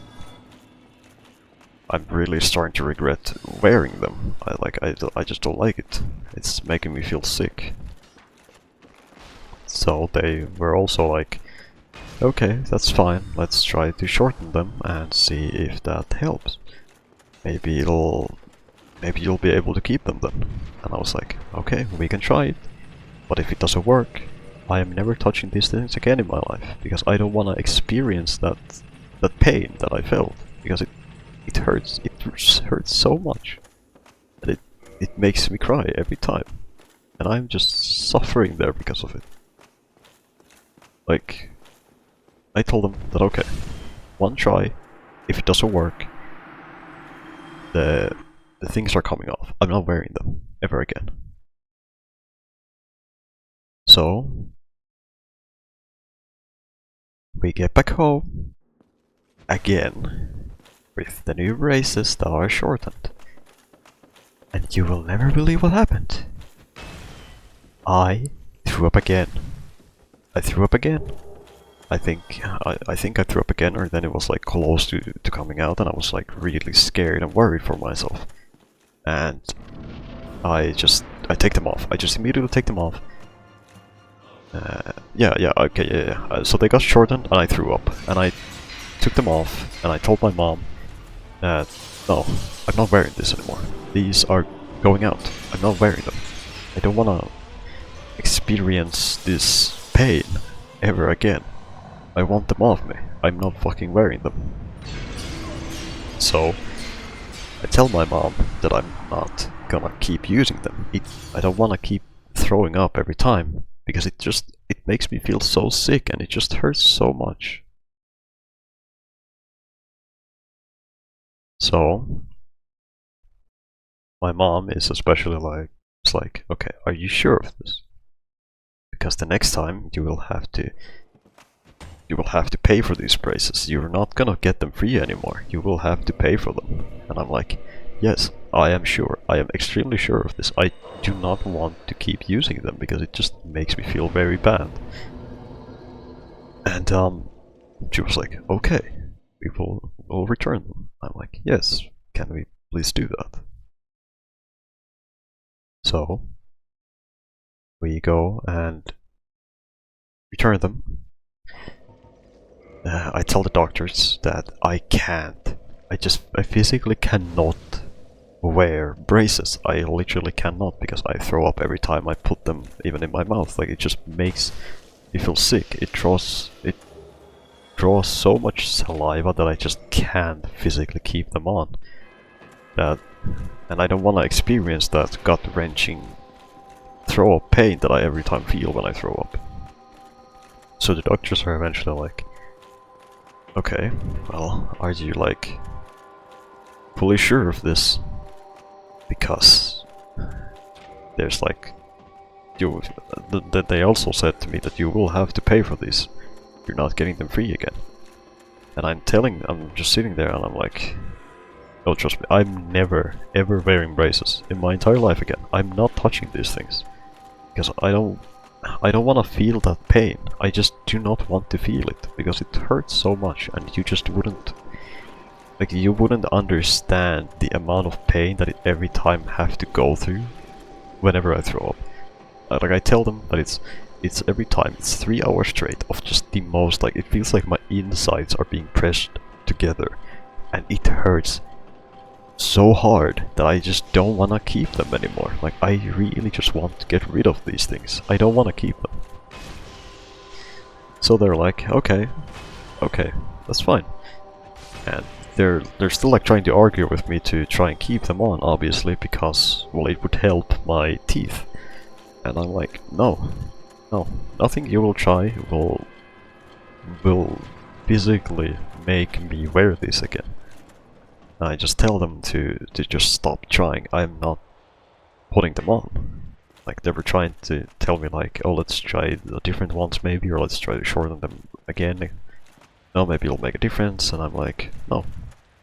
I'm really starting to regret wearing them. I just don't like it. It's making me feel sick. So they were also like, okay, that's fine, let's try to shorten them and see if that helps. Maybe you'll be able to keep them then. And I was like, okay, we can try it. But if it doesn't work, I am never touching these things again in my life, because I don't want to experience that pain that I felt, because it hurts. It hurts so much that it makes me cry every time, and I'm just suffering there because of it. Like, I told them that okay, one try. If it doesn't work, the things are coming off. I'm not wearing them ever again. So we get back home again with the new braces that are shortened. And you will never believe what happened. I threw up again. I threw up again. I think I threw up again, or then it was like close to coming out, and I was like really scared and worried for myself. And I take them off. I just immediately take them off. Yeah. So they got shortened, and I threw up, and I took them off, and I told my mom that no, I'm not wearing this anymore. These are going out. I'm not wearing them. I don't want to experience this pain ever again. I want them off me. I'm not fucking wearing them. So I tell my mom that I'm not gonna keep using them. I don't want to keep throwing up every time, because it makes me feel so sick, and it just hurts so much. So my mom is especially like, it's like, okay, are you sure of this? Because the next time you will have to pay for these braces. You're not gonna get them free anymore. You will have to pay for them. And I'm like, yes, I am sure. I am extremely sure of this. I do not want to keep using them because it just makes me feel very bad. And she was like, okay, we'll return them. I'm like, yes, can we please do that? So we go and return them. I tell the doctors that I can't. I physically cannot wear braces. I literally cannot because I throw up every time I put them even in my mouth. Like, it just makes me feel sick. It draws so much saliva that I just can't physically keep them on. And I don't want to experience that gut-wrenching throw up pain that I every time feel when I throw up. So the doctors are eventually like, okay, well, are you like fully sure of this? Because there's like, they also said to me that you will have to pay for these. You're not getting them free again. And I'm just sitting there and I'm like, no, trust me, I'm never ever wearing braces in my entire life again. I'm not touching these things because I don't want to feel that pain. I just do not want to feel it because it hurts so much, and you just wouldn't understand the amount of pain that it every time have to go through whenever I throw up. Like, I tell them that it's every time, it's 3 hours straight of just the most, like, it feels like my insides are being pressed together, and it hurts so hard that I just don't want to keep them anymore. Like, I really just want to get rid of these things. I don't want to keep them. So they're like, okay, that's fine. And they're still like trying to argue with me to try and keep them on, obviously, because, well, it would help my teeth. And I'm like, no, nothing you will try will physically make me wear this again. And I just tell them to just stop trying. I'm not putting them on. Like, they were trying to tell me like, oh, let's try the different ones maybe, or let's try to shorten them again. No, maybe it'll make a difference. And I'm like, no,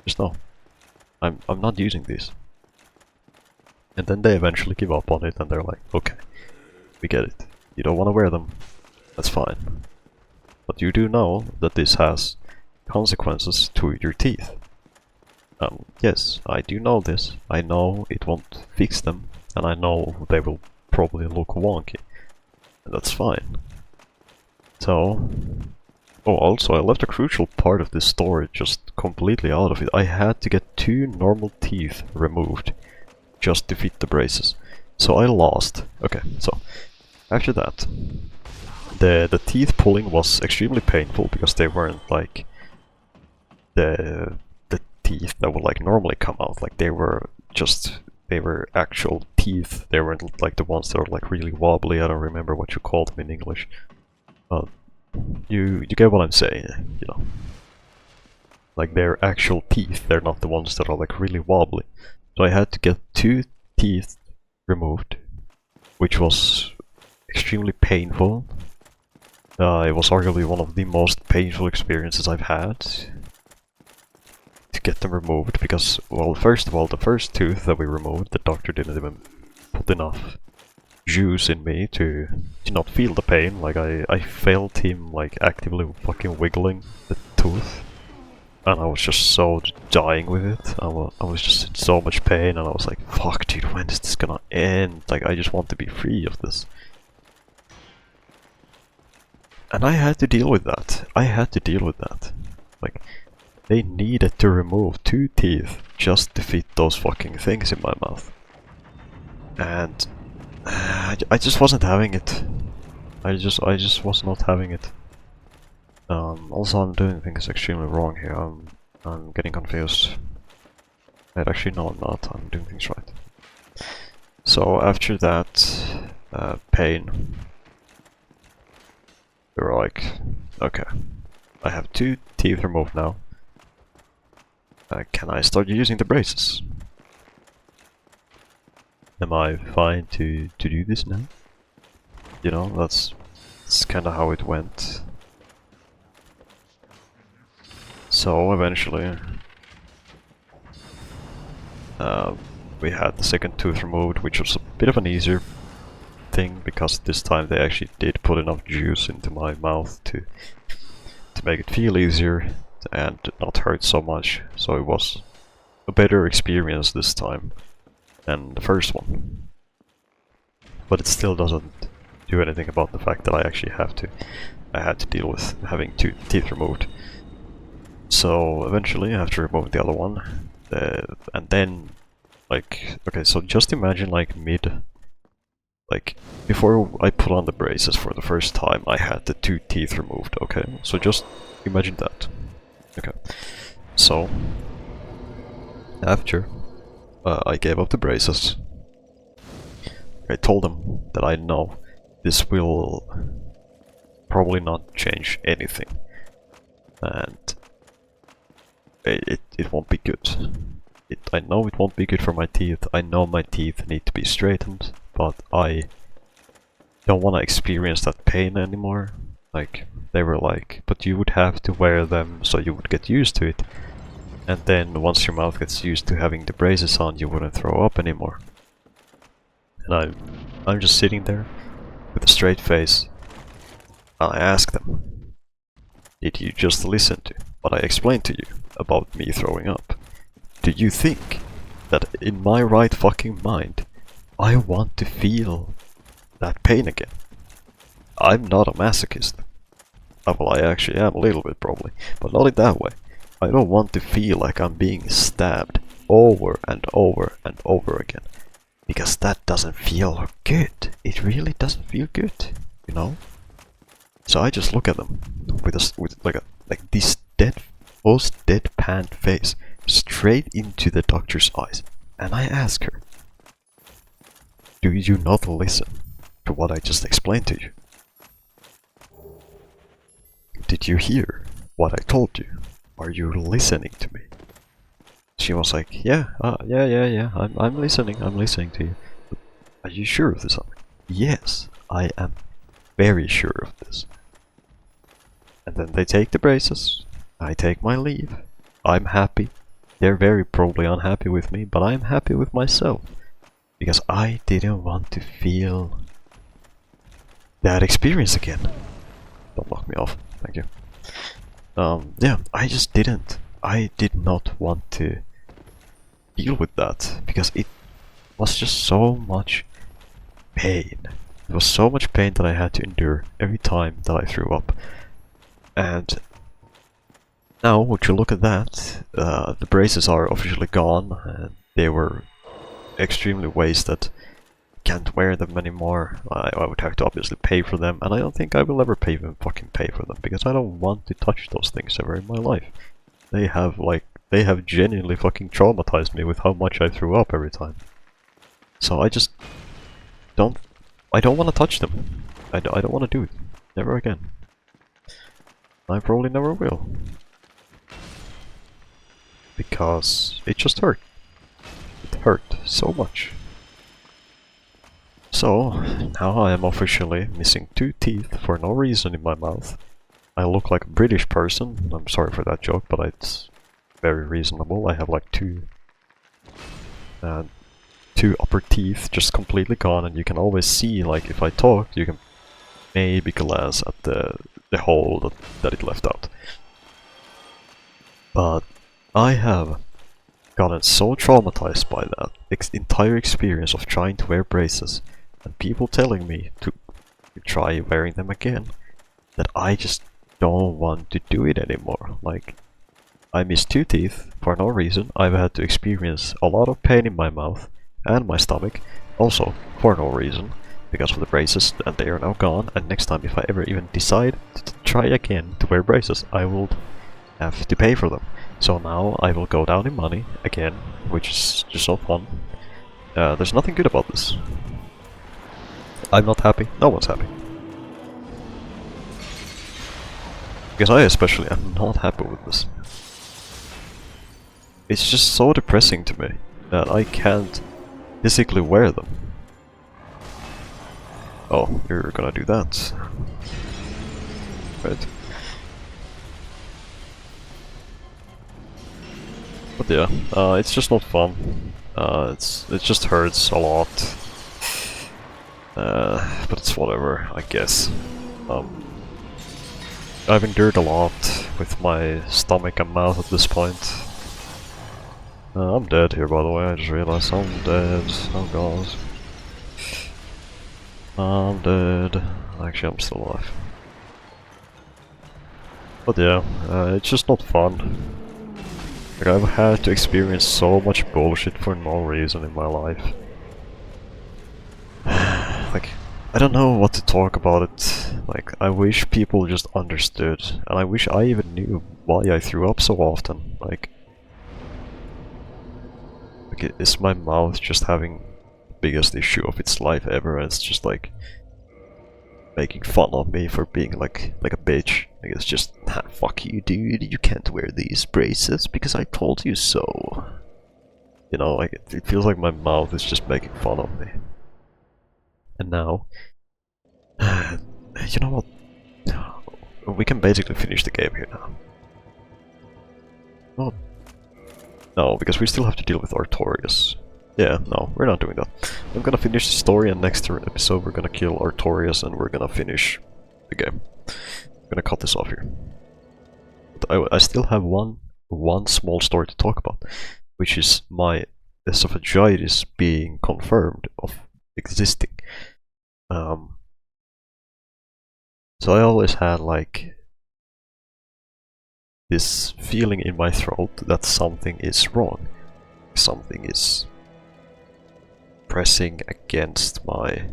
just no. I'm not using these. And then they eventually give up on it, and they're like, okay, we get it. You don't want to wear them. That's fine. But you do know that this has consequences to your teeth. Yes, I do know this. I know it won't fix them, and I know they will probably look wonky. And that's fine. So... Oh, also, I left a crucial part of this story just completely out of it. I had to get 2 normal teeth removed just to fit the braces. So I lost. Okay, so after that, the teeth pulling was extremely painful because they weren't like the teeth that would like normally come out. Like, they were actual teeth. They weren't like the ones that are like really wobbly. I don't remember what you call them in English. You get what I'm saying, you know. Like, they're actual teeth. They're not the ones that are like really wobbly. So I had to get 2 teeth removed, which was extremely painful. It was arguably one of the most painful experiences I've had to get them removed, because, well, first of all, the first tooth that we removed, the doctor didn't even put enough juice in me to not feel the pain. Like, I felt him like actively fucking wiggling the tooth, and I was just so dying with it. I was just in so much pain, and I was like, fuck dude, when is this gonna end? Like, I just want to be free of this. And I had to deal with that. Like, they needed to remove 2 teeth just to fit those fucking things in my mouth. And I just wasn't having it. I just was not having it. Also, I'm doing things extremely wrong here. I'm getting confused. Actually, no, I'm not. I'm doing things right. So after that pain, we were like, okay, I have 2 teeth removed now. Can I start using the braces? Am I fine to do this now? You know, that's kind of how it went. So eventually, we had the second tooth removed, which was a bit of an easier thing because this time they actually did put enough juice into my mouth to make it feel easier and not hurt so much. So it was a better experience this time than the first one. But it still doesn't do anything about the fact that I actually I had to deal with having 2 teeth removed. So eventually I have to remove the other one, and then, like, okay, so just imagine like before I put on the braces for the first time, I had the 2 teeth removed, okay? So just imagine that. Okay, so after I gave up the braces, I told them that I know this will probably not change anything, and it won't be good. I know it won't be good for my teeth. I know my teeth need to be straightened, but I don't want to experience that pain anymore. Like, they were like, but you would have to wear them so you would get used to it. And then once your mouth gets used to having the braces on, you wouldn't throw up anymore. And I'm just sitting there with a straight face. I ask them, did you just listen to what I explained to you about me throwing up? Do you think that in my right fucking mind I want to feel that pain again? I'm not a masochist. Well, I actually am a little bit probably, but not in that way. I don't want to feel like I'm being stabbed over and over and over again. Because that doesn't feel good. It really doesn't feel good, you know? So I just look at them with like this most deadpan face straight into the doctor's eyes, and I ask her, do you not listen to what I just explained to you? Did you hear what I told you? Are you listening to me? She was like, yeah, I'm listening to you. But are you sure of this? Yes, I am very sure of this. And then they take the braces, I take my leave, I'm happy. They're very probably unhappy with me, but I'm happy with myself. Because I didn't want to feel that experience again. Don't lock me off, thank you. Yeah, I just didn't. I did not want to deal with that, because it was just so much pain. It was so much pain that I had to endure every time that I threw up. And now, would you look at that, the braces are officially gone, and they were extremely wasted. Can't wear them anymore. I would have to obviously pay for them, and I don't think I will ever pay for them, because I don't want to touch those things ever in my life. They have genuinely fucking traumatized me with how much I threw up every time. So I just don't want to touch them. I don't want to do it. Never again. I probably never will. Because it just hurt. It hurt so much. So, now I am officially missing 2 teeth for no reason in my mouth. I look like a British person. I'm sorry for that joke, but it's very reasonable. I have like 2 upper teeth just completely gone, and you can always see, like, if I talk, you can maybe glance at the hole that it left out. But I have gotten so traumatized by that entire experience of trying to wear braces and people telling me to try wearing them again, that I just don't want to do it anymore. Like, I missed 2 teeth for no reason. I've had to experience a lot of pain in my mouth and my stomach, also for no reason, because of the braces, and they are now gone. And next time, if I ever even decide to try again to wear braces, I will have to pay for them. So now I will go down in money again, which is just so fun. There's nothing good about this. I'm not happy, no one's happy. Because I especially am not happy with this. It's just so depressing to me that I can't physically wear them. Oh, you're gonna do that. Right. But yeah, it's just not fun. It just hurts a lot. But it's whatever, I guess. I've endured a lot with my stomach and mouth at this point. I'm dead here, by the way. I just realized I'm dead. Oh god. I'm dead. Actually, I'm still alive. But yeah, it's just not fun. Like, I've had to experience so much bullshit for no reason in my life. Like, I don't know what to talk about it. Like, I wish people just understood, and I wish I even knew why I threw up so often. Like is my mouth just having the biggest issue of its life ever, and it's just like making fun of me for being like a bitch. Like, it's just, ah, fuck you, dude, you can't wear these braces because I told you so. You know, like, it feels like my mouth is just making fun of me. And now, you know what? We can basically finish the game here now. Well, no, because we still have to deal with Artorias. Yeah, no, we're not doing that. I'm gonna finish the story, and next episode we're gonna kill Artorias and we're gonna finish the game. I'm gonna cut this off here. But I still have one small story to talk about, which is my esophagitis being confirmed of existing. So I always had like this feeling in my throat that something is wrong. Something is pressing against my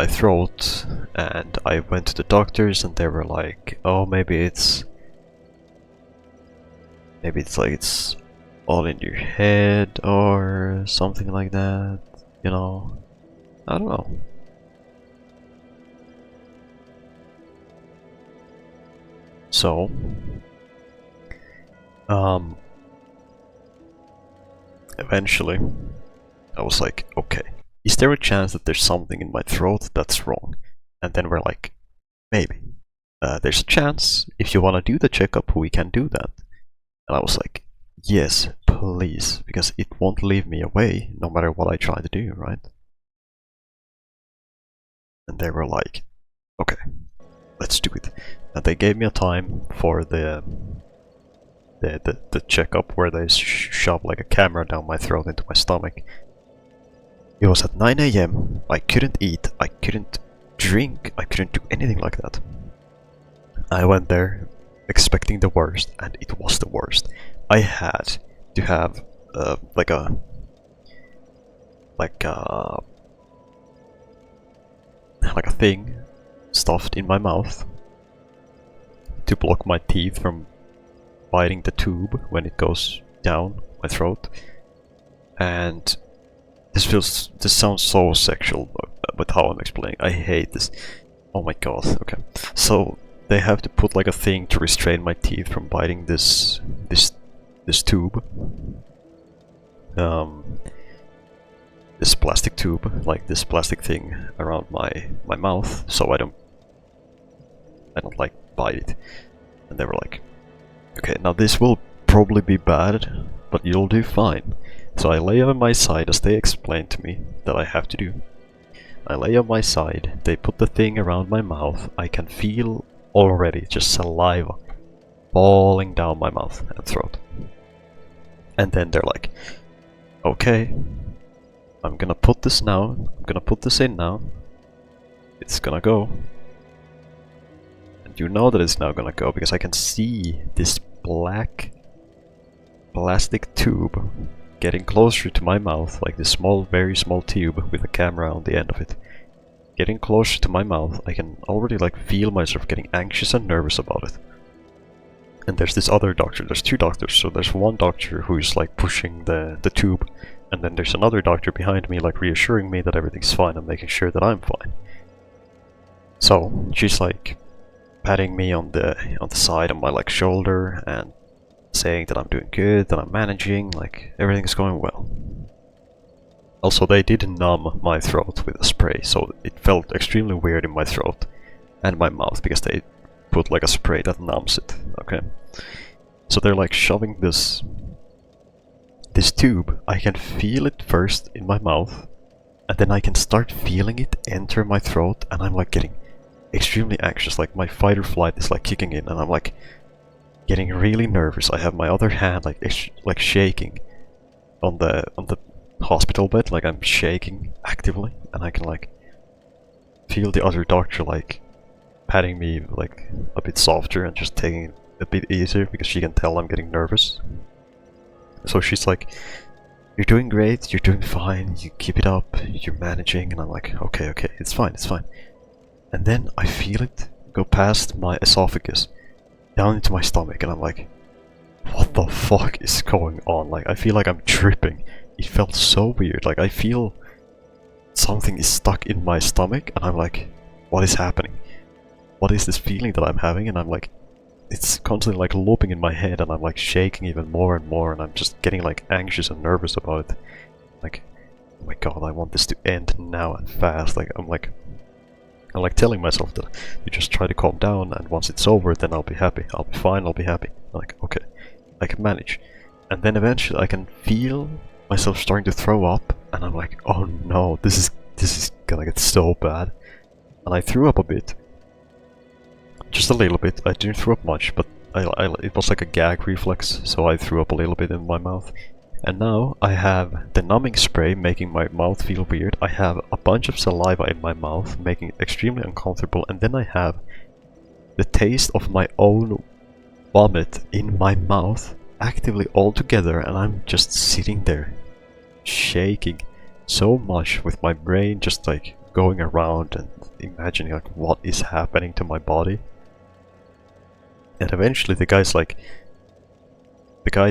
throat, and I went to the doctors and they were like, oh, maybe it's like it's all in your head or something like that, you know. I don't know. So, eventually, I was like, okay, is there a chance that there's something in my throat that's wrong? And then we're like, maybe. There's a chance. If you want to do the checkup, we can do that. And I was like, yes, please, because it won't leave me away no matter what I try to do, right? And they were like, okay, let's do it. And they gave me a time for the checkup where they shoved like a camera down my throat into my stomach. It was at 9 AM. I couldn't eat, I couldn't drink, I couldn't do anything like that. I went there expecting the worst, and it was the worst. I had to have like a thing stuffed in my mouth to block my teeth from biting the tube when it goes down my throat. And this sounds so sexual with how I'm explaining. I hate this. Oh my god. Okay, so they have to put like a thing to restrain my teeth from biting this tube. This plastic tube, like this plastic thing around my mouth, so I don't like bite it. And they were like, okay, now this will probably be bad, but you'll do fine. So I lay on my side as they explained to me that I have to do. I lay on my side, they put the thing around my mouth, I can feel already just saliva falling down my mouth and throat. And then they're like, okay, I'm gonna put this now, I'm gonna put this in now, it's gonna go. And you know that it's now gonna go because I can see this black plastic tube getting closer to my mouth, like this small, very small tube with a camera on the end of it. Getting closer to my mouth, I can already like feel myself getting anxious and nervous about it. And there's this other doctor, there's two doctors, so there's one doctor who's like pushing the tube, and then there's another doctor behind me like reassuring me that everything's fine and making sure that I'm fine. So she's like patting me on the side of my like shoulder and saying that I'm doing good, that I'm managing, like everything's going well. Also, they did numb my throat with a spray, so it felt extremely weird in my throat and my mouth because they put like a spray that numbs it. Okay, so they're like shoving this tube. I can feel it first in my mouth, and then I can start feeling it enter my throat, and I'm like getting extremely anxious. Like my fight or flight is like kicking in, and I'm like getting really nervous. I have my other hand like shaking on the hospital bed, like I'm shaking actively, and I can like feel the other doctor like patting me like a bit softer and just taking it a bit easier because she can tell I'm getting nervous. So she's like, "You're doing great, you're doing fine, you keep it up, you're managing," and I'm like, okay, it's fine, it's fine. And then I feel it go past my esophagus, down into my stomach, and I'm like, what the fuck is going on? Like, I feel like I'm tripping. It felt so weird, like I feel something is stuck in my stomach, and I'm like, what is happening? What is this feeling that I'm having? And I'm like, it's constantly like looping in my head, and I'm like shaking even more and more, and I'm just getting like anxious and nervous about it. Like, oh my god, I want this to end now and fast. Like, I'm like telling myself that you just try to calm down, and once it's over, then I'll be happy. I'll be fine, I'll be happy. I'm like, okay, I can manage. And then eventually I can feel myself starting to throw up, and I'm like, oh no, this is gonna get so bad. And I threw up a bit. Just a little bit. I didn't throw up much, but it was like a gag reflex, so I threw up a little bit in my mouth. And now I have the numbing spray making my mouth feel weird. I have a bunch of saliva in my mouth making it extremely uncomfortable, and then I have the taste of my own vomit in my mouth actively all together, and I'm just sitting there shaking so much with my brain just like going around and imagining like what is happening to my body. And eventually the guy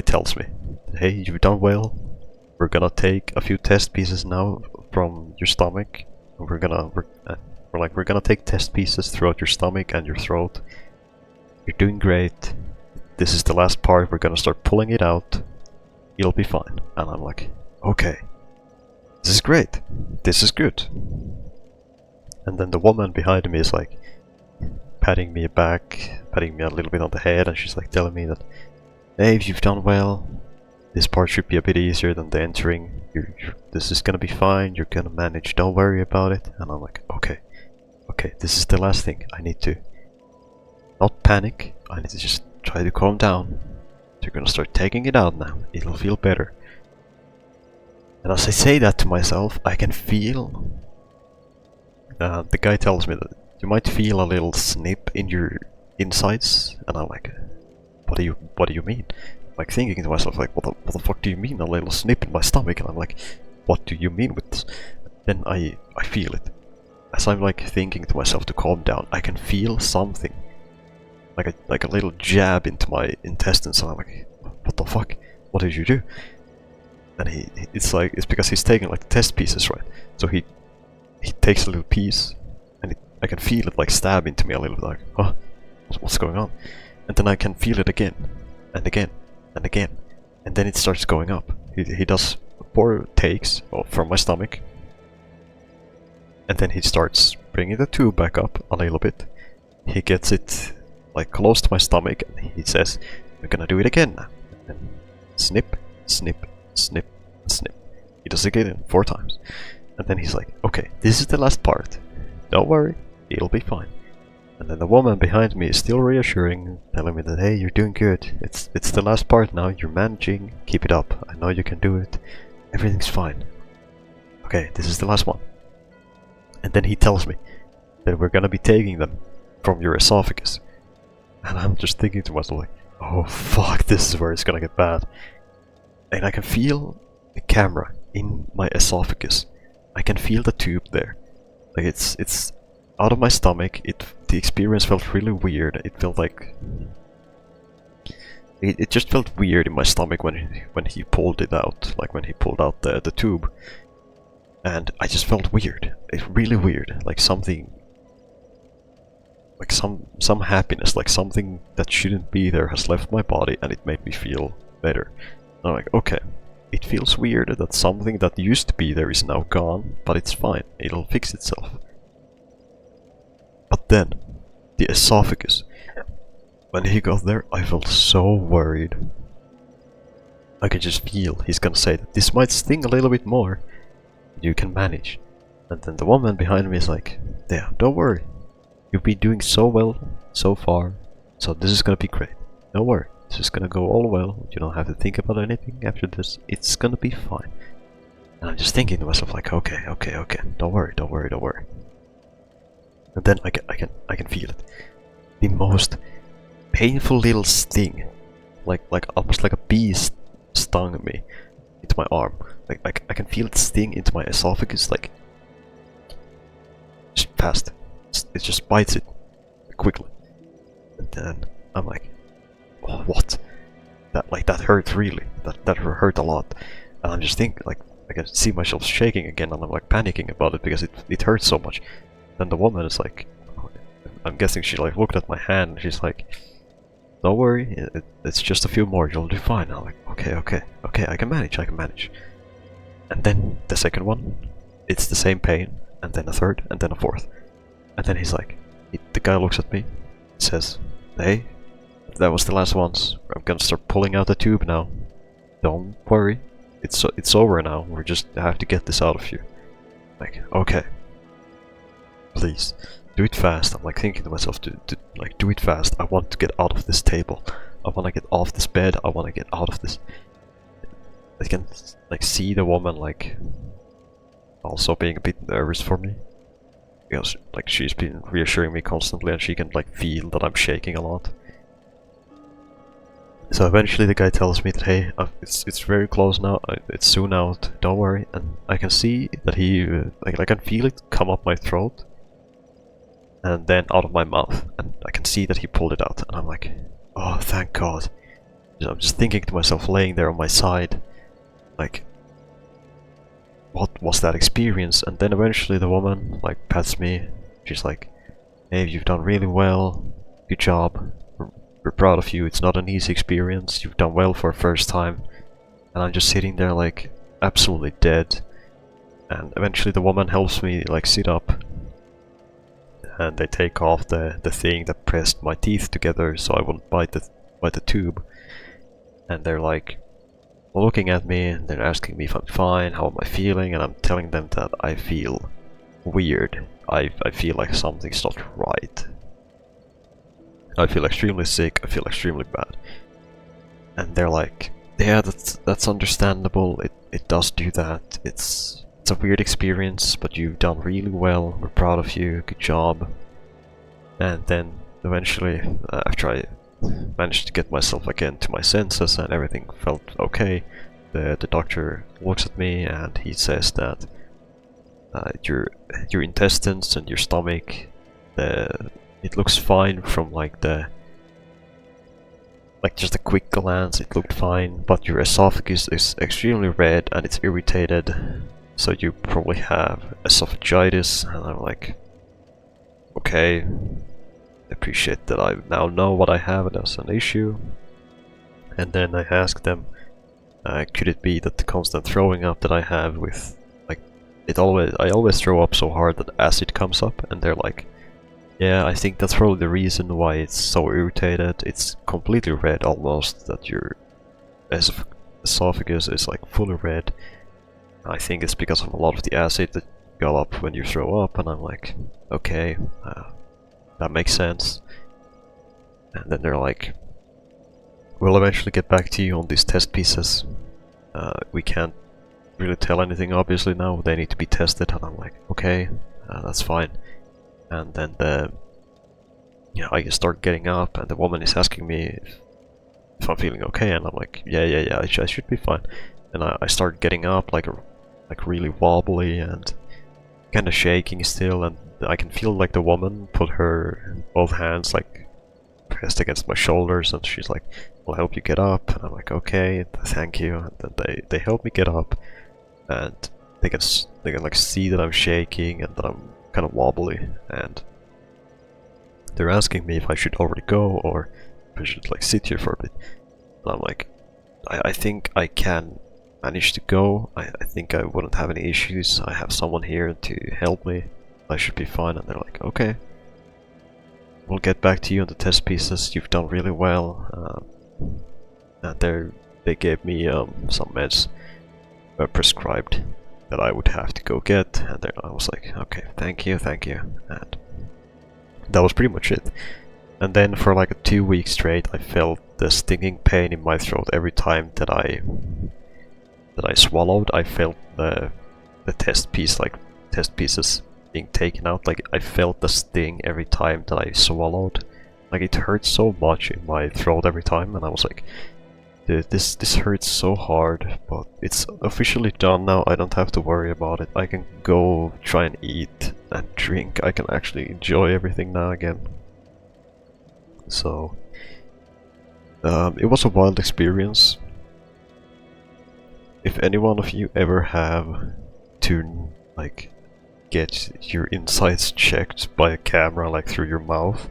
tells me, hey, you've done well, we're gonna take a few test pieces now from your stomach, and we're gonna take test pieces throughout your stomach and your throat. You're doing great, this is the last part, we're gonna start pulling it out, it'll be fine. And I'm like, okay, this is great, this is good. And then the woman behind me is like patting me back, patting me a little bit on the head, and she's like telling me that, hey, you've done well, this part should be a bit easier than the entering, this is gonna be fine, you're gonna manage, don't worry about it. And I'm like, okay, this is the last thing, I need to not panic, I need to just try to calm down. You're gonna start taking it out now, it'll feel better. And as I say that to myself, I can feel the guy tells me that you might feel a little snip in your insides, and I'm like, what do you mean? I'm like thinking to myself, like, what the fuck do you mean, a little snip in my stomach? And I'm like, what do you mean with this? Then I feel it. As I'm like thinking to myself to calm down, I can feel something, like a little jab into my intestines, and I'm like, what the fuck? What did you do? And it's because he's taking like test pieces, right? So he takes a little piece, and I can feel it like stab into me a little bit, like, oh, what's going on? And then I can feel it again, and again, and again, and then it starts going up. He does 4 takes from my stomach, and then he starts bringing the tube back up a little bit. He gets it like close to my stomach, and he says, we're gonna do it again now. And then snip, snip, snip, snip. He does it again 4 times. And then he's like, okay, this is the last part. Don't worry, it'll be fine. And then the woman behind me is still reassuring, telling me that, hey, you're doing good. It's the last part now, you're managing, keep it up. I know you can do it. Everything's fine. Okay, this is the last one. And then he tells me that we're gonna be taking them from your esophagus. And I'm just thinking to myself like, oh fuck, this is where it's gonna get bad. And I can feel the camera in my esophagus. I can feel the tube there. Like it's out of my stomach. The experience felt really weird. It felt like it just felt weird in my stomach when he pulled it out, like when he pulled out the tube. And I just felt weird. It's really weird, like something like some happiness, like something that shouldn't be there has left my body, and it made me feel better. And I'm like, okay, it feels weird that something that used to be there is now gone, but it's fine, it'll fix itself. But then, the esophagus. When he got there, I felt so worried. I could just feel he's gonna say that this might sting a little bit more, you can manage. And then the woman behind me is like, yeah, don't worry. You've been doing so well so far, so this is gonna be great. Don't worry, this is gonna go all well. You don't have to think about anything after this. It's gonna be fine. And I'm just thinking to myself like, okay, don't worry. And then I can feel it. The most painful little sting, like almost like a bee stung me into my arm. Like I can feel it sting into my esophagus, like just fast. It just bites it quickly, and then I'm like, oh, what? That hurt really. That hurt a lot, and I'm just thinking like I can see myself shaking again, and I'm like panicking about it because it hurts so much. Then the woman is like, I'm guessing she like looked at my hand and she's like, don't worry, it's just a few more, you'll do fine. I'm like, okay, I can manage. And then the second one, it's the same pain, and then a third, and then a fourth. And then he's like, the guy looks at me, says, hey, that was the last ones. I'm gonna start pulling out the tube now. Don't worry, it's over now. We just have to get this out of you. Like, okay, please do it fast. I'm like thinking to myself, like do it fast. I want to get out of this table. I want to get off this bed. I want to get out of this. I can like see the woman like also being a bit nervous for me, because like she's been reassuring me constantly, and she can like feel that I'm shaking a lot. So eventually the guy tells me that, hey, it's very close now, it's soon out, don't worry. And I can see that he, like I can feel it come up my throat and then out of my mouth, and I can see that he pulled it out, and I'm like, oh, thank God. I'm just thinking to myself, laying there on my side, like, what was that experience? And then eventually the woman like pats me, she's like, hey, you've done really well, good job. We're proud of you. It's not an easy experience. You've done well for a first time. And I'm just sitting there like absolutely dead. And eventually the woman helps me like sit up. And they take off the thing that pressed my teeth together so I wouldn't bite the tube. And they're like looking at me and they're asking me if I'm fine, how am I feeling, and I'm telling them that I feel weird. I feel like something's not right. I feel extremely sick, I feel extremely bad. And they're like, yeah, that's understandable, it does do that, it's a weird experience, but you've done really well, we're proud of you, good job. And then eventually, after I managed to get myself again to my senses and everything felt okay, the doctor looks at me and he says that your intestines and your stomach, it looks fine from like just a quick glance, it looked fine, but your esophagus is extremely red and it's irritated, so you probably have esophagitis. And I'm like, okay, I appreciate that I now know what I have as an issue. And then I asked them, could it be that the constant throwing up that I have with, like, I always throw up so hard that acid comes up, and they're like, yeah, I think that's probably the reason why it's so irritated. It's completely red almost, that your esophagus is like fully red. I think it's because of a lot of the acid that go up when you throw up. And I'm like, okay, that makes sense. And then they're like, we'll eventually get back to you on these test pieces. We can't really tell anything obviously now, they need to be tested. And I'm like, okay, that's fine. And then I start getting up, and the woman is asking me if I'm feeling okay, and I'm like, yeah, I should be fine. And I start getting up like really wobbly and kind of shaking still, and I can feel like the woman put her both hands like pressed against my shoulders, and she's like, "I'll help you get up." And I'm like, "Okay, thank you." And then they help me get up, and they can like see that I'm shaking and that I'm kind of wobbly, and they're asking me if I should already go or if I should like sit here for a bit. And I'm like, I think I can manage to go. I think I wouldn't have any issues. I have someone here to help me. I should be fine. And they're like, okay, we'll get back to you on the test pieces. You've done really well. And they gave me some meds prescribed that I would have to go get. And then I was like, okay, thank you. And that was pretty much it. And then for like 2 weeks straight, I felt the stinging pain in my throat every time that I swallowed. I felt the test pieces being taken out. Like I felt the sting every time that I swallowed. Like it hurt so much in my throat every time, and I was like, dude, this hurts so hard, but it's officially done now. I don't have to worry about it. I can go try and eat and drink. I can actually enjoy everything now again. So it was a wild experience. If any one of you ever have to like get your insides checked by a camera like through your mouth,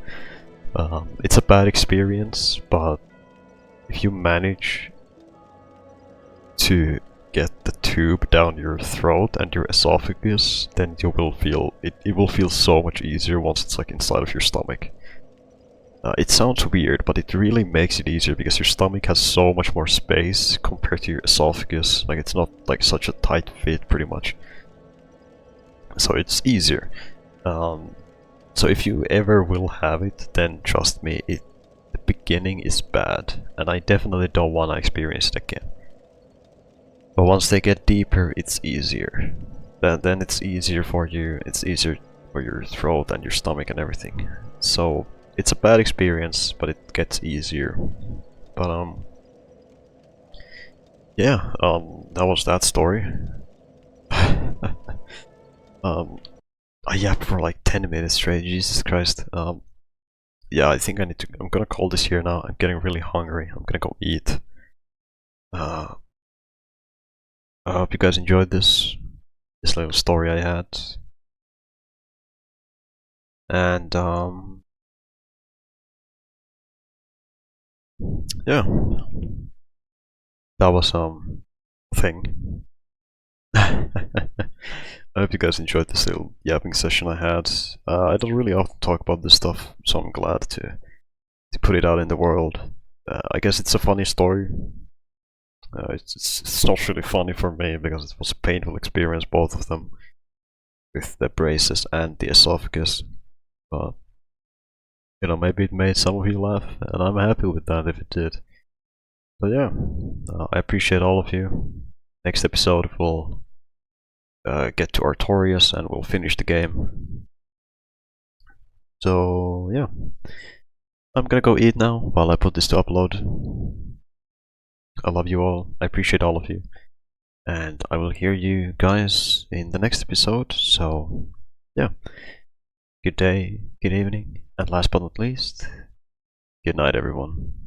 it's a bad experience, but if you manage to get the tube down your throat and your esophagus, then you will feel it will feel so much easier once it's like inside of your stomach. It sounds weird, but it really makes it easier because your stomach has so much more space compared to your esophagus. Like it's not like such a tight fit, pretty much. So it's easier. So if you ever will have it, then trust me, the beginning is bad, and I definitely don't want to experience it again. But once they get deeper, it's easier. Then it's easier for you. It's easier for your throat and your stomach and everything. So it's a bad experience, but it gets easier. But yeah, that was that story. I yapped for like 10 minutes straight, Jesus Christ. Yeah, I think I'm gonna call this here now. I'm getting really hungry. I'm gonna go eat. I hope you guys enjoyed this little story I had. And yeah, that was thing. I hope you guys enjoyed this little yapping session I had. I don't really often talk about this stuff, so I'm glad to put it out in the world. I guess it's a funny story. It's not really funny for me because it was a painful experience, both of them, with the braces and the esophagus. But you know, maybe it made some of you laugh, and I'm happy with that if it did. But yeah, I appreciate all of you. Next episode we'll get to Artorias and we'll finish the game. So yeah, I'm gonna go eat now while I put this to upload. I love you all, I appreciate all of you, and I will hear you guys in the next episode. So yeah, good day, good evening, and last but not least, good night everyone.